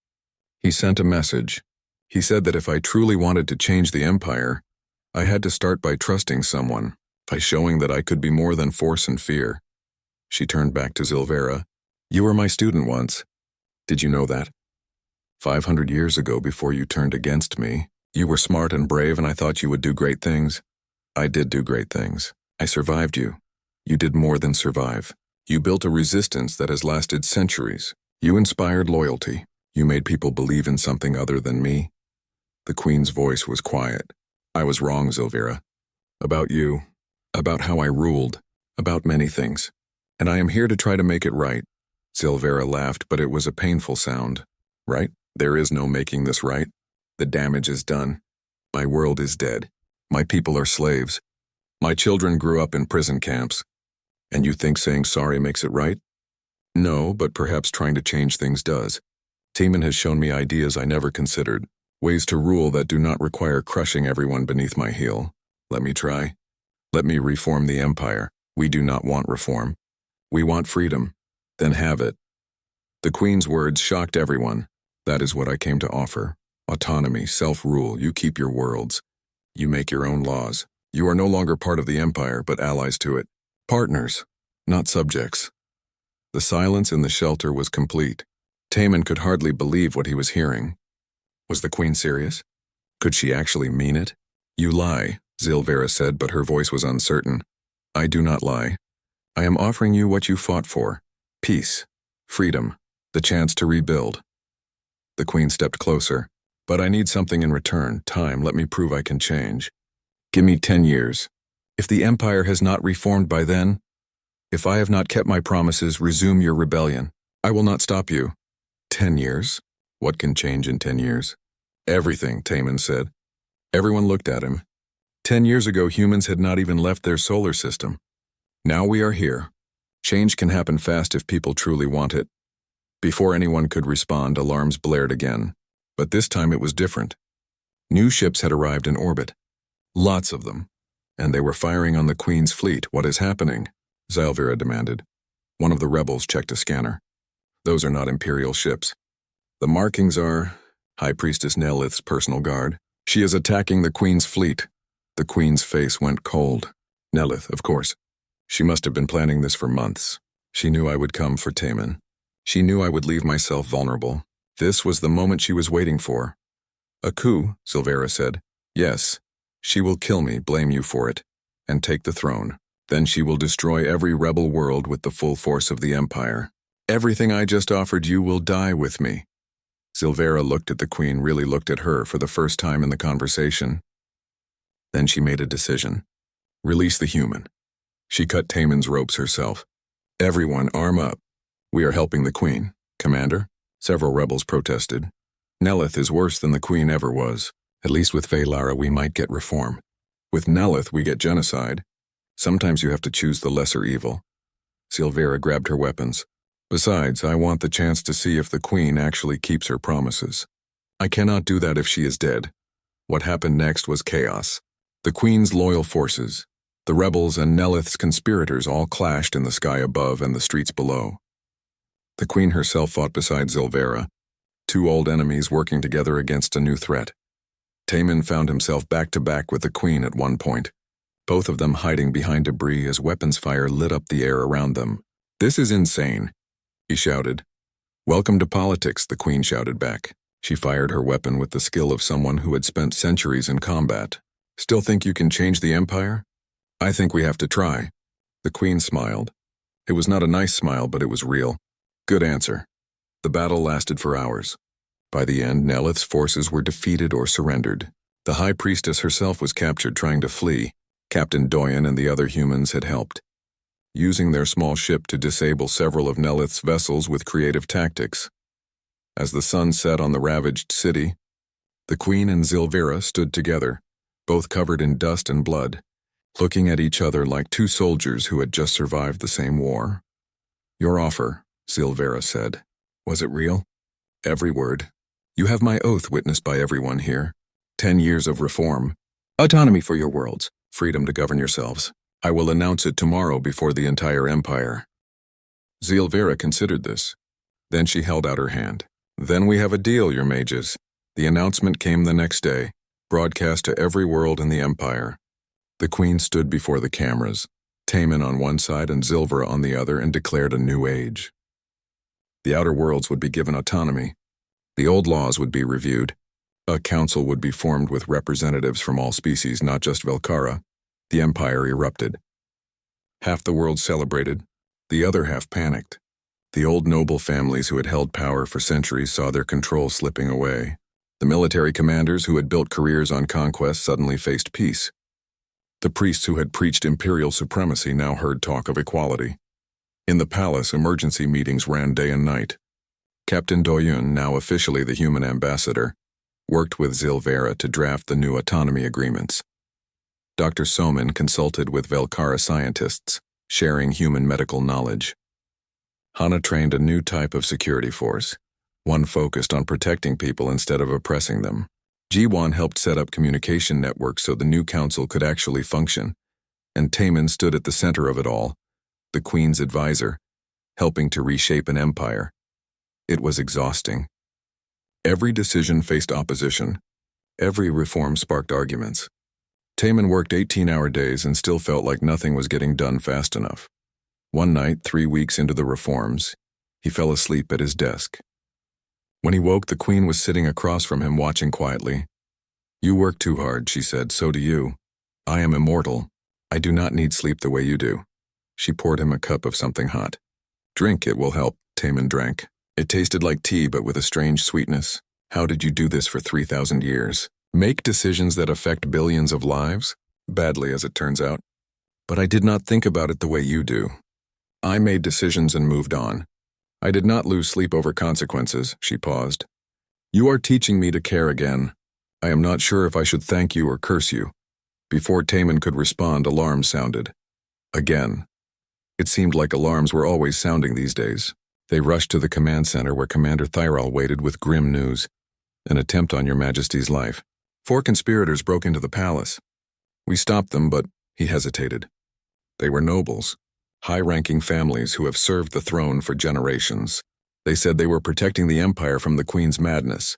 [SPEAKER 1] He sent a message. He said that if I truly wanted to change the Empire, I had to start by trusting someone, by showing that I could be more than force and fear. She turned back to Zilvera. You were my student once. Did you know that? 500 years ago, before you turned against me, you were smart and brave and I thought you would do great things. I did do great things. I survived you. You did more than survive. You built a resistance that has lasted centuries. You inspired loyalty. You made people believe in something other than me. The Queen's voice was quiet. I was wrong, Zilvera. About you. About how I ruled. About many things. And I am here to try to make it right. Zilvera laughed, but it was a painful sound. Right? There is no making this right. The damage is done. My world is dead. My people are slaves. My children grew up in prison camps. And you think saying sorry makes it right? No, but perhaps trying to change things does. Taman has shown me ideas I never considered. Ways to rule that do not require crushing everyone beneath my heel. Let me try. Let me reform the Empire. We do not want reform. We want freedom. Then have it. The Queen's words shocked everyone. That is what I came to offer. Autonomy, self-rule, you keep your worlds. You make your own laws. You are no longer part of the Empire, but allies to it. Partners, not subjects. The silence in the shelter was complete. Taman could hardly believe what he was hearing. Was the Queen serious? Could she actually mean it? You lie, Zilvera said, but her voice was uncertain. I do not lie. I am offering you what you fought for. Peace, freedom, the chance to rebuild. The Queen stepped closer. But I need something in return, time. Let me prove I can change. Give me 10 years. If the Empire has not reformed by then, if I have not kept my promises, resume your rebellion. I will not stop you. 10 years? What can change in 10 years? Everything, Taman said. Everyone looked at him. 10 years ago, humans had not even left their solar system. Now we are here. Change can happen fast if people truly want it. Before anyone could respond, alarms blared again. But this time it was different. New ships had arrived in orbit. Lots of them. And they were firing on the Queen's fleet. What is happening? Zilvera demanded. One of the rebels checked a scanner. Those are not Imperial ships. The markings are High Priestess Nelith's personal guard. She is attacking the Queen's fleet. The Queen's face went cold. Nelith, of course. She must have been planning this for months. She knew I would come for Taman. She knew I would leave myself vulnerable. This was the moment she was waiting for. A coup, Zilvera said. Yes. She will kill me, blame you for it, and take the throne. Then she will destroy every rebel world with the full force of the Empire. Everything I just offered you will die with me. Zilvera looked at the Queen, really looked at her for the first time in the conversation. Then she made a decision. Release the human. She cut Taman's ropes herself. Everyone, arm up. We are helping the Queen. Commander? Several rebels protested. Nelith is worse than the Queen ever was. At least with Feylara we might get reform. With Nelith we get genocide. Sometimes you have to choose the lesser evil. Zilvera grabbed her weapons. Besides, I want the chance to see if the Queen actually keeps her promises. I cannot do that if she is dead. What happened next was chaos. The Queen's loyal forces, the rebels and Nelith's conspirators all clashed in the sky above and the streets below. The Queen herself fought beside Zilvera, two old enemies working together against a new threat. Taman found himself back-to-back with the Queen at one point, both of them hiding behind debris as weapons fire lit up the air around them. This is insane, he shouted. Welcome to politics, the Queen shouted back. She fired her weapon with the skill of someone who had spent centuries in combat. Still think you can change the Empire? I think we have to try. The Queen smiled. It was not a nice smile, but it was real. Good answer. The battle lasted for hours. By the end, Nelith's forces were defeated or surrendered. The High Priestess herself was captured trying to flee. Captain Doyen and the other humans had helped, using their small ship to disable several of Nelith's vessels with creative tactics. As the sun set on the ravaged city, the Queen and Zilvera stood together, both covered in dust and blood, looking at each other like two soldiers who had just survived the same war. Your offer, Silvera said. Was it real? Every word. You have my oath witnessed by everyone here. 10 years of reform. Autonomy for your worlds. Freedom to govern yourselves. I will announce it tomorrow before the entire empire. Silvera considered this. Then she held out her hand. Then we have a deal, your mages. The announcement came the next day, broadcast to every world in the empire. The queen stood before the cameras, Taman on one side and Silvera on the other, and declared a new age. The outer worlds would be given autonomy. The old laws would be reviewed. A council would be formed with representatives from all species, not just Velkara. The empire erupted. Half the world celebrated, the other half panicked. The old noble families who had held power for centuries saw their control slipping away. The military commanders who had built careers on conquest suddenly faced peace. The priests who had preached imperial supremacy now heard talk of equality. In the palace, emergency meetings ran day and night. Captain Doyun, now officially the human ambassador, worked with Silvera to draft the new autonomy agreements. Dr. Soman consulted with Velkara scientists, sharing human medical knowledge. Hana trained a new type of security force, one focused on protecting people instead of oppressing them. Jiwan helped set up communication networks so the new council could actually function, and Taman stood at the center of it all, the queen's advisor, helping to reshape an empire. It was exhausting. Every decision faced opposition. Every reform sparked arguments. Taman worked 18-hour days and still felt like nothing was getting done fast enough. One night, 3 weeks into the reforms, he fell asleep at his desk. When he woke, the queen was sitting across from him watching quietly. You work too hard, she said, so do you. I am immortal. I do not need sleep the way you do. She poured him a cup of something hot. Drink, it will help. Taman drank. It tasted like tea, but with a strange sweetness. How did you do this for 3,000 years? Make decisions that affect billions of lives? Badly, as it turns out. But I did not think about it the way you do. I made decisions and moved on. I did not lose sleep over consequences, she paused. You are teaching me to care again. I am not sure if I should thank you or curse you. Before Taman could respond, alarms sounded. Again. It seemed like alarms were always sounding these days. They rushed to the command center where Commander Thyral waited with grim news. An attempt on your Majesty's life. 4 conspirators broke into the palace. We stopped them, but he hesitated. They were nobles, high-ranking families who have served the throne for generations. They said they were protecting the empire from the queen's madness.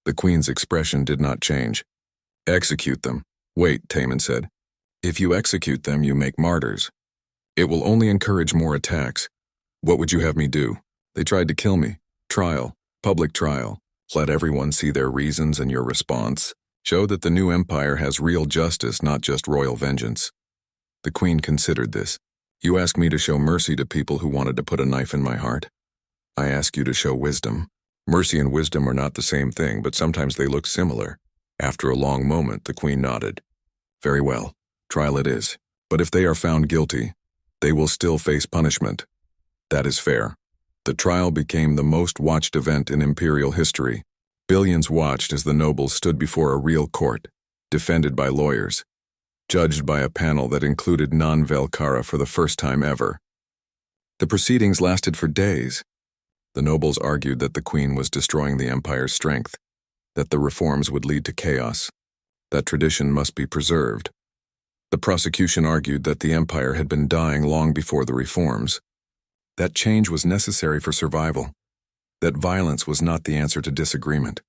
[SPEAKER 1] The queen's expression did not change. Execute them. Wait, Taman said. If you execute them, you make martyrs. It will only encourage more attacks. What would you have me do? They tried to kill me. Trial. Public trial. Let everyone see their reasons, and your response. Show that the new empire has real justice, not just royal vengeance. The queen considered this. You ask me to show mercy to people who wanted to put a knife in my heart. I ask you to show wisdom. Mercy and wisdom are not the same thing, but sometimes they look similar. After a long moment, the queen nodded. Very well. Trial it is. But if they are found guilty, they will still face punishment. That is fair. The trial became the most watched event in imperial history. Billions watched as the nobles stood before a real court, defended by lawyers, judged by a panel that included non-Velkara for the first time ever. The proceedings lasted for days. The nobles argued that the queen was destroying the empire's strength, that the reforms would lead to chaos, that tradition must be preserved. The prosecution argued that the empire had been dying long before the reforms, that change was necessary for survival, that violence was not the answer to disagreement.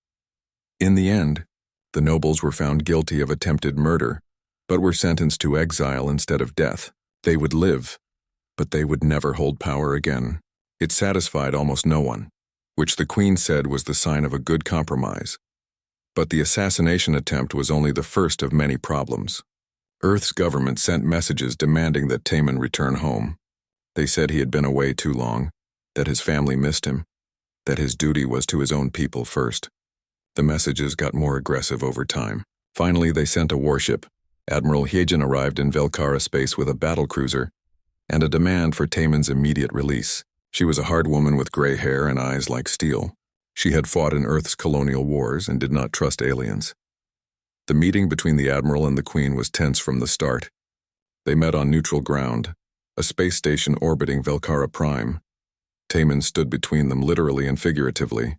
[SPEAKER 1] In the end, the nobles were found guilty of attempted murder, but were sentenced to exile instead of death. They would live, but they would never hold power again. It satisfied almost no one, which the queen said was the sign of a good compromise. But the assassination attempt was only the first of many problems. Earth's government sent messages demanding that Taman return home. They said he had been away too long, that his family missed him, that his duty was to his own people first. The messages got more aggressive over time. Finally, they sent a warship. Admiral Hyejin arrived in Velkara space with a battlecruiser and a demand for Taman's immediate release. She was a hard woman with gray hair and eyes like steel. She had fought in Earth's colonial wars and did not trust aliens. The meeting between the admiral and the queen was tense from the start. They met on neutral ground, a space station orbiting Velkara Prime. Taman stood between them literally and figuratively.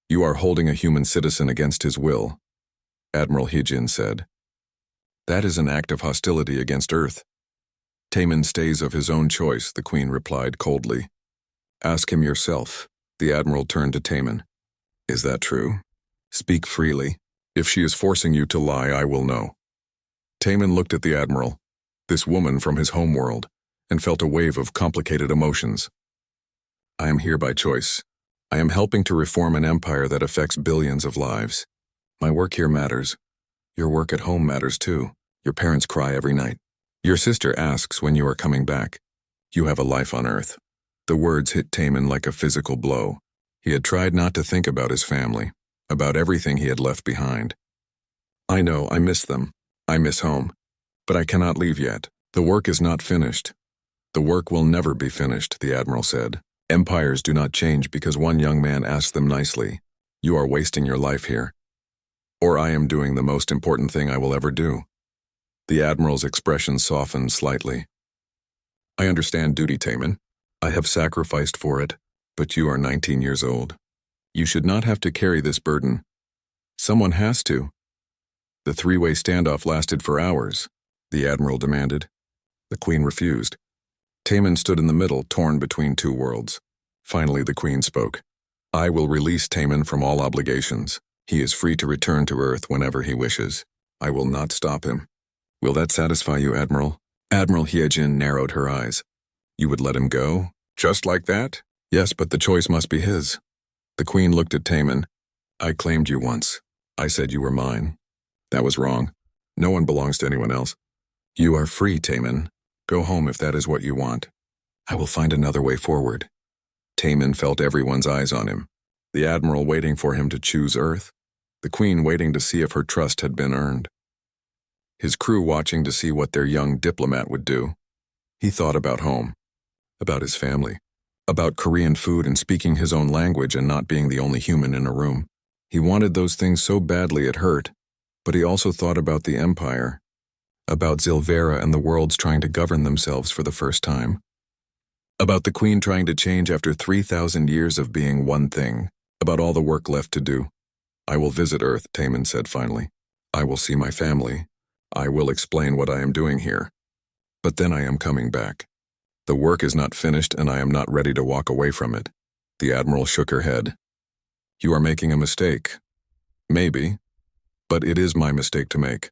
[SPEAKER 1] You are holding a human citizen against his will, Admiral Hijin said. That is an act of hostility against Earth. Taman stays of his own choice, the Queen replied coldly. Ask him yourself. The Admiral turned to Taman. Is that true? Speak freely. If she is forcing you to lie, I will know. Taman looked at the Admiral, this woman from his homeworld, and felt a wave of complicated emotions. I am here by choice. I am helping to reform an empire that affects billions of lives. My work here matters. Your work at home matters too. Your parents cry every night. Your sister asks when you are coming back. You have a life on Earth. The words hit Taman like a physical blow. He had tried not to think about his family, about everything he had left behind. I know, I miss them. I miss home. But I cannot leave yet. The work is not finished. The work will never be finished, the Admiral said. Empires do not change because one young man asked them nicely. You are wasting your life here. Or I am doing the most important thing I will ever do. The Admiral's expression softened slightly. I understand duty, Taman. I have sacrificed for it, but you are 19 years old. You should not have to carry this burden. Someone has to. The three-way standoff lasted for hours, the Admiral demanded. The Queen refused. Taman stood in the middle, torn between two worlds. Finally, the Queen spoke. I will release Taman from all obligations. He is free to return to Earth whenever he wishes. I will not stop him. Will that satisfy you, Admiral? Admiral Hyejin narrowed her eyes. You would let him go? Just like that? Yes, but the choice must be his. The Queen looked at Taman. I claimed you once. I said you were mine. That was wrong. No one belongs to anyone else. You are free, Taman. Go home if that is what you want. I will find another way forward. Taman felt everyone's eyes on him. The Admiral waiting for him to choose Earth. The Queen waiting to see if her trust had been earned. His crew watching to see what their young diplomat would do. He thought about home, about his family, about Korean food and speaking his own language and not being the only human in a room. He wanted those things so badly it hurt, but he also thought about the Empire, about Zilvera and the worlds trying to govern themselves for the first time, about the Queen trying to change after 3,000 years of being one thing, about all the work left to do. I will visit Earth, Taman said finally. I will see my family. I will explain what I am doing here. But then I am coming back. The work is not finished and I am not ready to walk away from it. The Admiral shook her head. You are making a mistake. Maybe. But it is my mistake to make.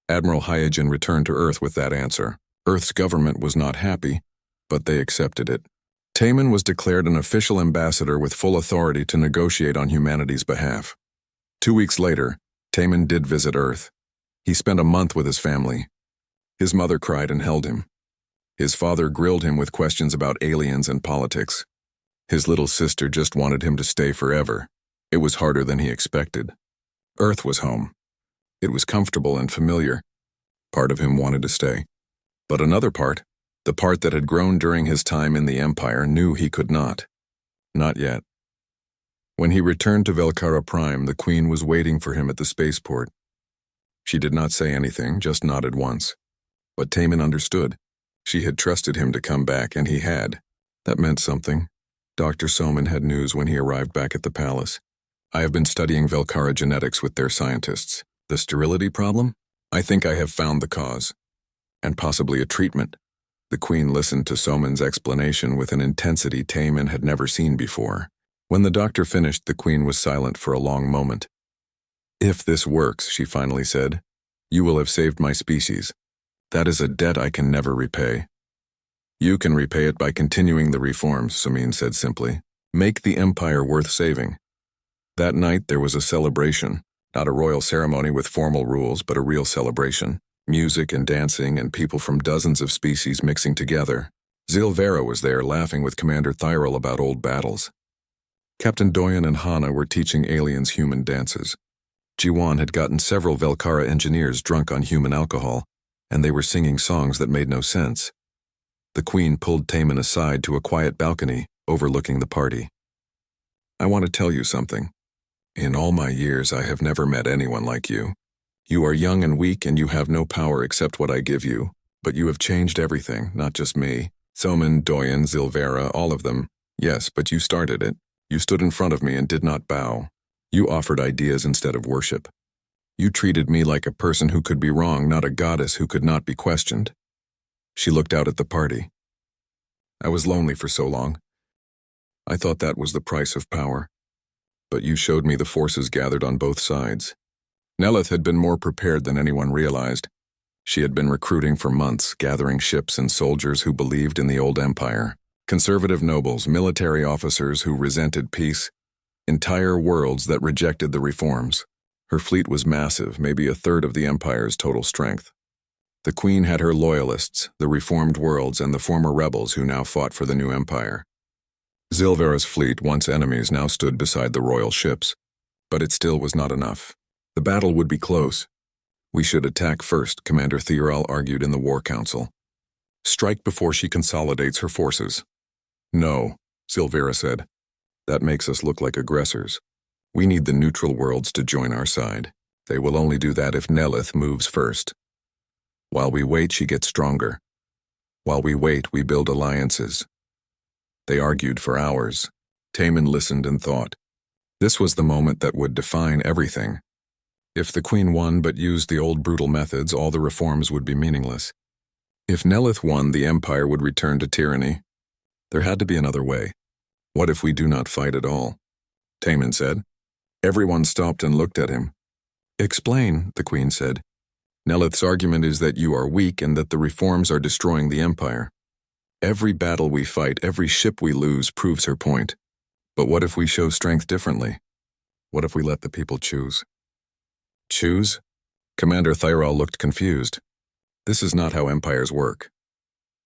[SPEAKER 1] Admiral Hyejin returned to Earth with that answer. Earth's government was not happy, but they accepted it. Taman was declared an official ambassador with full authority to negotiate on humanity's behalf. 2 weeks later, Taman did visit Earth. He spent a month with his family. His mother cried and held him. His father grilled him with questions about aliens and politics. His little sister just wanted him to stay forever. It was harder than he expected. Earth was home. It was comfortable and familiar. Part of him wanted to stay. But another part, the part that had grown during his time in the Empire, knew he could not. Not yet. When he returned to Velkara Prime, the Queen was waiting for him at the spaceport. She did not say anything, just nodded once. But Taman understood. She had trusted him to come back, and he had. That meant something. Dr. Soman had news when he arrived back at the palace. I have been studying Velkara genetics with their scientists. The sterility problem? I think I have found the cause. And possibly a treatment. The Queen listened to Soman's explanation with an intensity Taman had never seen before. When the doctor finished, the Queen was silent for a long moment. If this works, she finally said, you will have saved my species. That is a debt I can never repay. You can repay it by continuing the reforms, Somin said simply. Make the Empire worth saving. That night there was a celebration, not a royal ceremony with formal rules, but a real celebration. Music and dancing and people from dozens of species mixing together. Zilvera was there laughing with Commander Thyril about old battles. Captain Doyen and Hana were teaching aliens human dances. Jiwan had gotten several Velkara engineers drunk on human alcohol, and they were singing songs that made no sense. The Queen pulled Taman aside to a quiet balcony overlooking the party. I want to tell you something. In all my years, I have never met anyone like you. You are young and weak and you have no power except what I give you, but you have changed everything, not just me. Soman, Doyen, Zilvera, all of them. Yes, but you started it. You stood in front of me and did not bow. You offered ideas instead of worship. You treated me like a person who could be wrong, not a goddess who could not be questioned. She looked out at the party. I was lonely for so long. I thought that was the price of power. But you showed me the forces gathered on both sides. Nelith had been more prepared than anyone realized. She had been recruiting for months, gathering ships and soldiers who believed in the old empire. Conservative nobles, military officers who resented peace, entire worlds that rejected the reforms. Her fleet was massive, maybe a third of the empire's total strength. The queen had her loyalists, the reformed worlds, and the former rebels who now fought for the new empire. Zilvera's fleet, once enemies, now stood beside the royal ships. But it still was not enough. The battle would be close. We should attack first, Commander Theoral argued in the War Council. Strike before she consolidates her forces. No, Zilvera said. That makes us look like aggressors. We need the neutral worlds to join our side. They will only do that if Nelith moves first. While we wait, she gets stronger. While we wait, we build alliances. They argued for hours. Taman listened and thought. This was the moment that would define everything. If the queen won but used the old brutal methods, all the reforms would be meaningless. If Nelith won, the empire would return to tyranny. There had to be another way. What if we do not fight at all? Taman said. Everyone stopped and looked at him. Explain, the queen said. Nelith's argument is that you are weak and that the reforms are destroying the empire. Every battle we fight, every ship we lose proves her point. But what if we show strength differently? What if we let the people choose? Choose? Commander Thyral looked confused. This is not how empires work.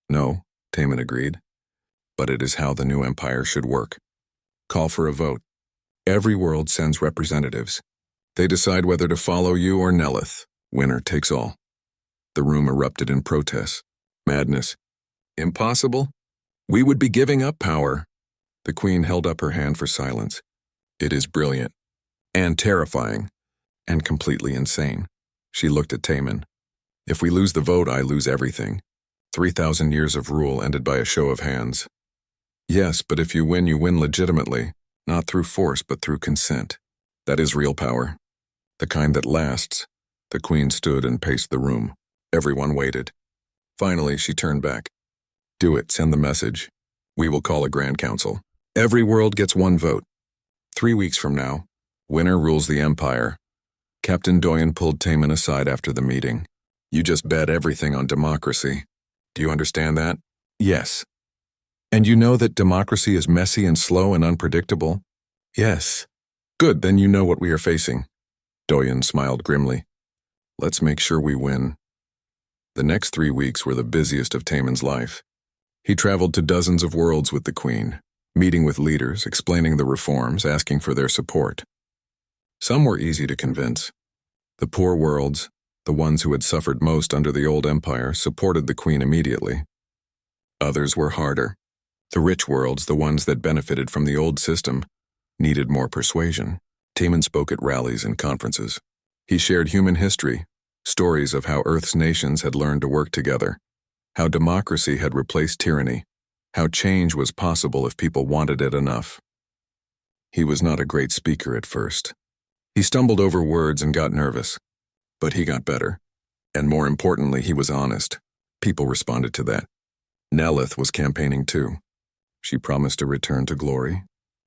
[SPEAKER 1] No, Taman agreed. But it is how the new empire should work. Call for a vote. Every world sends representatives. They decide whether to follow you or Nelith. Winner takes all. The room erupted in protests. Madness. Impossible? We would be giving up power. The queen held up her hand for silence. It is brilliant. And terrifying. And completely insane. She looked at Taman. If we lose the vote, I lose everything. 3,000 years of rule ended by a show of hands. Yes, but if you win legitimately. Not through force, but through consent. That is real power. The kind that lasts. The queen stood and paced the room. Everyone waited. Finally, she turned back. Do it, send the message. We will call a grand council. Every world gets one vote. 3 weeks from now, winner rules the empire. Captain Doyen pulled Taman aside after the meeting. You just bet everything on democracy. Do you understand that? Yes. And you know that democracy is messy and slow and unpredictable? Yes. Good, then you know what we are facing. Doyen smiled grimly. Let's make sure we win. The next 3 weeks were the busiest of Taman's life. He traveled to dozens of worlds with the queen, meeting with leaders, explaining the reforms, asking for their support. Some were easy to convince. The poor worlds, the ones who had suffered most under the old empire, supported the queen immediately. Others were harder. The rich worlds, the ones that benefited from the old system, needed more persuasion. Taman spoke at rallies and conferences. He shared human history, stories of how Earth's nations had learned to work together, how democracy had replaced tyranny, how change was possible if people wanted it enough. He was not a great speaker at first. He stumbled over words and got nervous. But he got better. And more importantly, he was honest. People responded to that. Nelith was campaigning too. She promised a return to glory.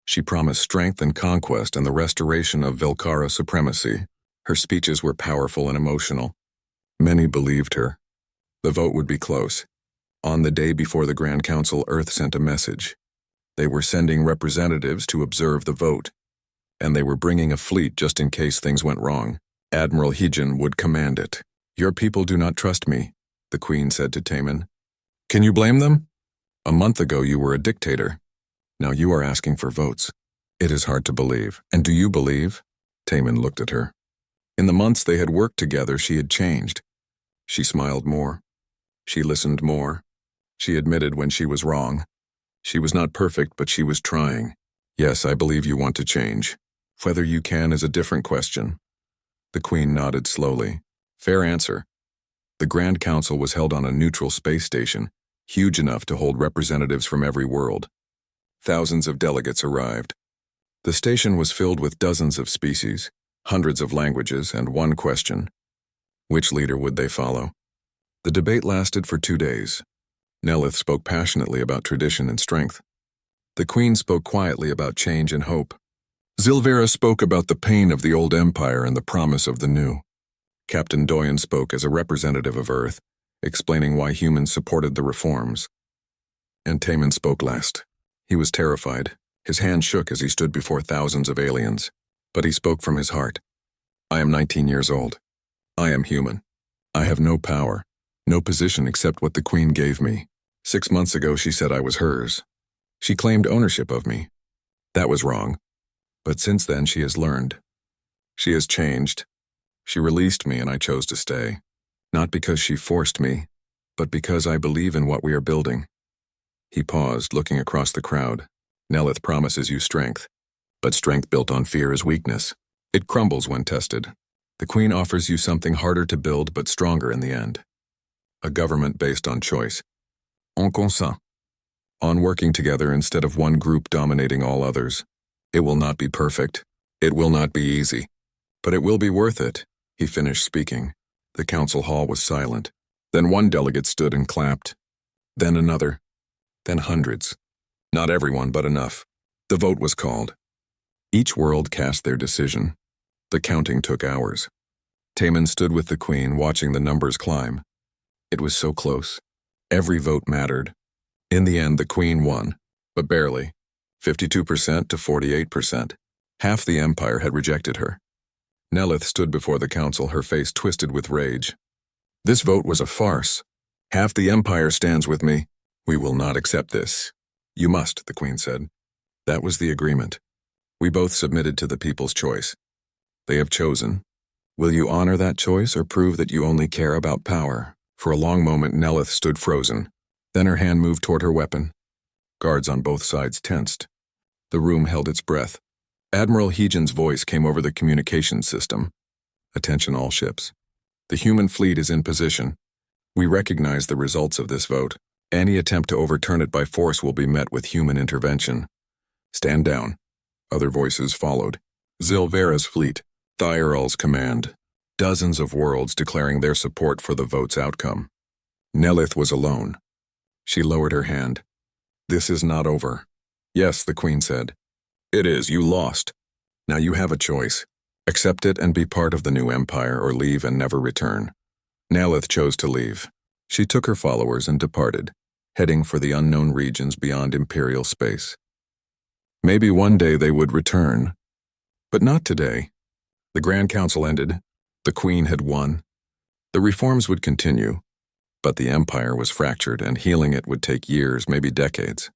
[SPEAKER 1] She promised strength and conquest and the restoration of Velkara supremacy. Her speeches were powerful and emotional. Many believed her. The vote would be close. On the day before the Grand Council, Earth sent a message. They were sending representatives to observe the vote. And they were bringing a fleet just in case things went wrong. Admiral Hijin would command it. Your people do not trust me, the queen said to Taman. Can you blame them? A month ago you were a dictator. Now you are asking for votes. It is hard to believe. And do you believe? Taman looked at her. In the months they had worked together, she had changed. She smiled more. She listened more. She admitted when she was wrong. She was not perfect, but she was trying. Yes, I believe you want to change. Whether you can is a different question. The queen nodded slowly. Fair answer. The Grand Council was held on a neutral space station, huge enough to hold representatives from every world. Thousands of delegates arrived. The station was filled with dozens of species, hundreds of languages, and one question: which leader would they follow? The debate lasted for 2 days. Nelith spoke passionately about tradition and strength. The Queen spoke quietly about change and hope. Zilvera spoke about the pain of the old empire and the promise of the new. Captain Doyen spoke as a representative of Earth, explaining why humans supported the reforms. And Taman spoke last. He was terrified. His hand shook as he stood before thousands of aliens. But he spoke from his heart. I am 19 years old. I am human. I have no power, no position except what the Queen gave me. 6 months ago she said I was hers. She claimed ownership of me. That was wrong. But since then she has learned. She has changed. She released me and I chose to stay. Not because she forced me, but because I believe in what we are building. He paused, looking across the crowd. Nelith promises you strength. But strength built on fear is weakness. It crumbles when tested. The Queen offers you something harder to build but stronger in the end. A government based on choice. En consent. On working together instead of one group dominating all others. It will not be perfect. It will not be easy. But it will be worth it. He finished speaking. The council hall was silent. Then one delegate stood and clapped. Then another. Then hundreds. Not everyone, but enough. The vote was called. Each world cast their decision. The counting took hours. Taman stood with the Queen, watching the numbers climb. It was so close. Every vote mattered. In the end, the Queen won, but barely. 52% to 48%. Half the empire had rejected her. Nelith stood before the council, her face twisted with rage. This vote was a farce. Half the empire stands with me. We will not accept this. You must, the Queen said. That was the agreement. We both submitted to the people's choice. They have chosen. Will you honor that choice or prove that you only care about power? For a long moment, Nelith stood frozen. Then her hand moved toward her weapon. Guards on both sides tensed. The room held its breath. Admiral Heejan's voice came over the communications system. Attention all ships. The human fleet is in position. We recognize the results of this vote. Any attempt to overturn it by force will be met with human intervention. Stand down. Other voices followed. Zilvera's fleet. Thyrol's command. Dozens of worlds declaring their support for the vote's outcome. Nelith was alone. She lowered her hand. This is not over. Yes, the Queen said. It is, you lost. Now you have a choice. Accept it and be part of the new empire or leave and never return. Nelith chose to leave. She took her followers and departed, heading for the unknown regions beyond imperial space. Maybe one day they would return. But not today. The Grand Council ended. The Queen had won. The reforms would continue. But the empire was fractured and healing it would take years, maybe decades.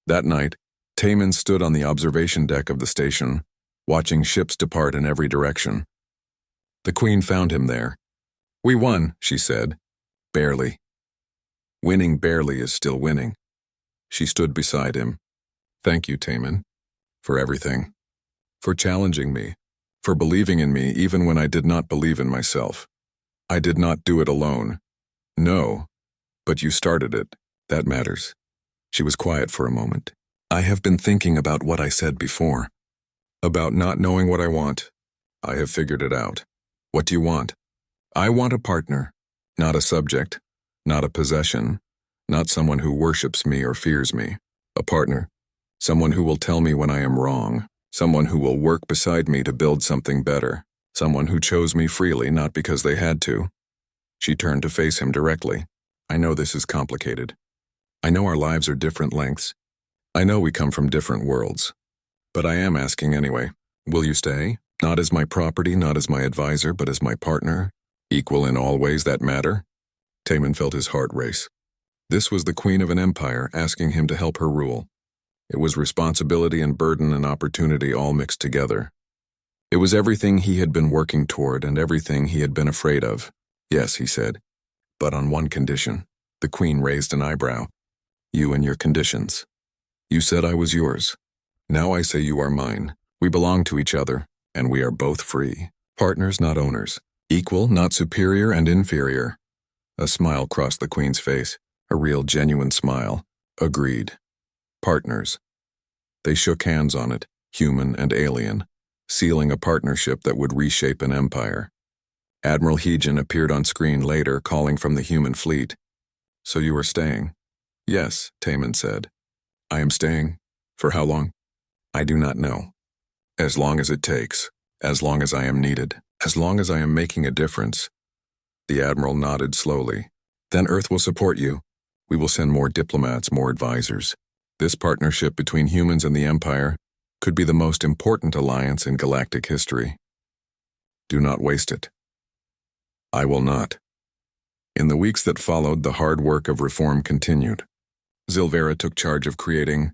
[SPEAKER 1] That night, Taman stood on the observation deck of the station, watching ships depart in every direction. The Queen found him there. We won, she said. Barely. Winning barely is still winning. She stood beside him. Thank you, Taman. For everything. For challenging me. For believing in me even when I did not believe in myself. I did not do it alone. No. But you started it. That matters. She was quiet for a moment. I have been thinking about what I said before. About not knowing what I want. I have figured it out. What do you want? I want a partner. Not a subject. Not a possession. Not someone who worships me or fears me. A partner. Someone who will tell me when I am wrong. Someone who will work beside me to build something better. Someone who chose me freely, not because they had to. She turned to face him directly. I know this is complicated. I know our lives are different lengths. I know we come from different worlds. But I am asking anyway. Will you stay? Not as my property, not as my advisor, but as my partner? Equal in all ways that matter? Taman felt his heart race. This was the Queen of an empire asking him to help her rule. It was responsibility and burden and opportunity all mixed together. It was everything he had been working toward and everything he had been afraid of. Yes, he said. But on one condition. The Queen raised an eyebrow. You and your conditions. You said I was yours. Now I say you are mine. We belong to each other, and we are both free. Partners, not owners. Equal, not superior and inferior. A smile crossed the Queen's face. A real, genuine smile. Agreed. Partners. They shook hands on it, human and alien, sealing a partnership that would reshape an empire. Admiral Heejin appeared on screen later, calling from the human fleet. "So you are staying?" "Yes," Taman said. "I am staying. For how long?" "I do not know. As long as it takes. As long as I am needed. As long as I am making a difference." The Admiral nodded slowly. "Then Earth will support you. We will send more diplomats, more advisors. This partnership between humans and the Empire could be the most important alliance in galactic history. Do not waste it." "I will not." In the weeks that followed, the hard work of reform continued. Zilvera took charge of creating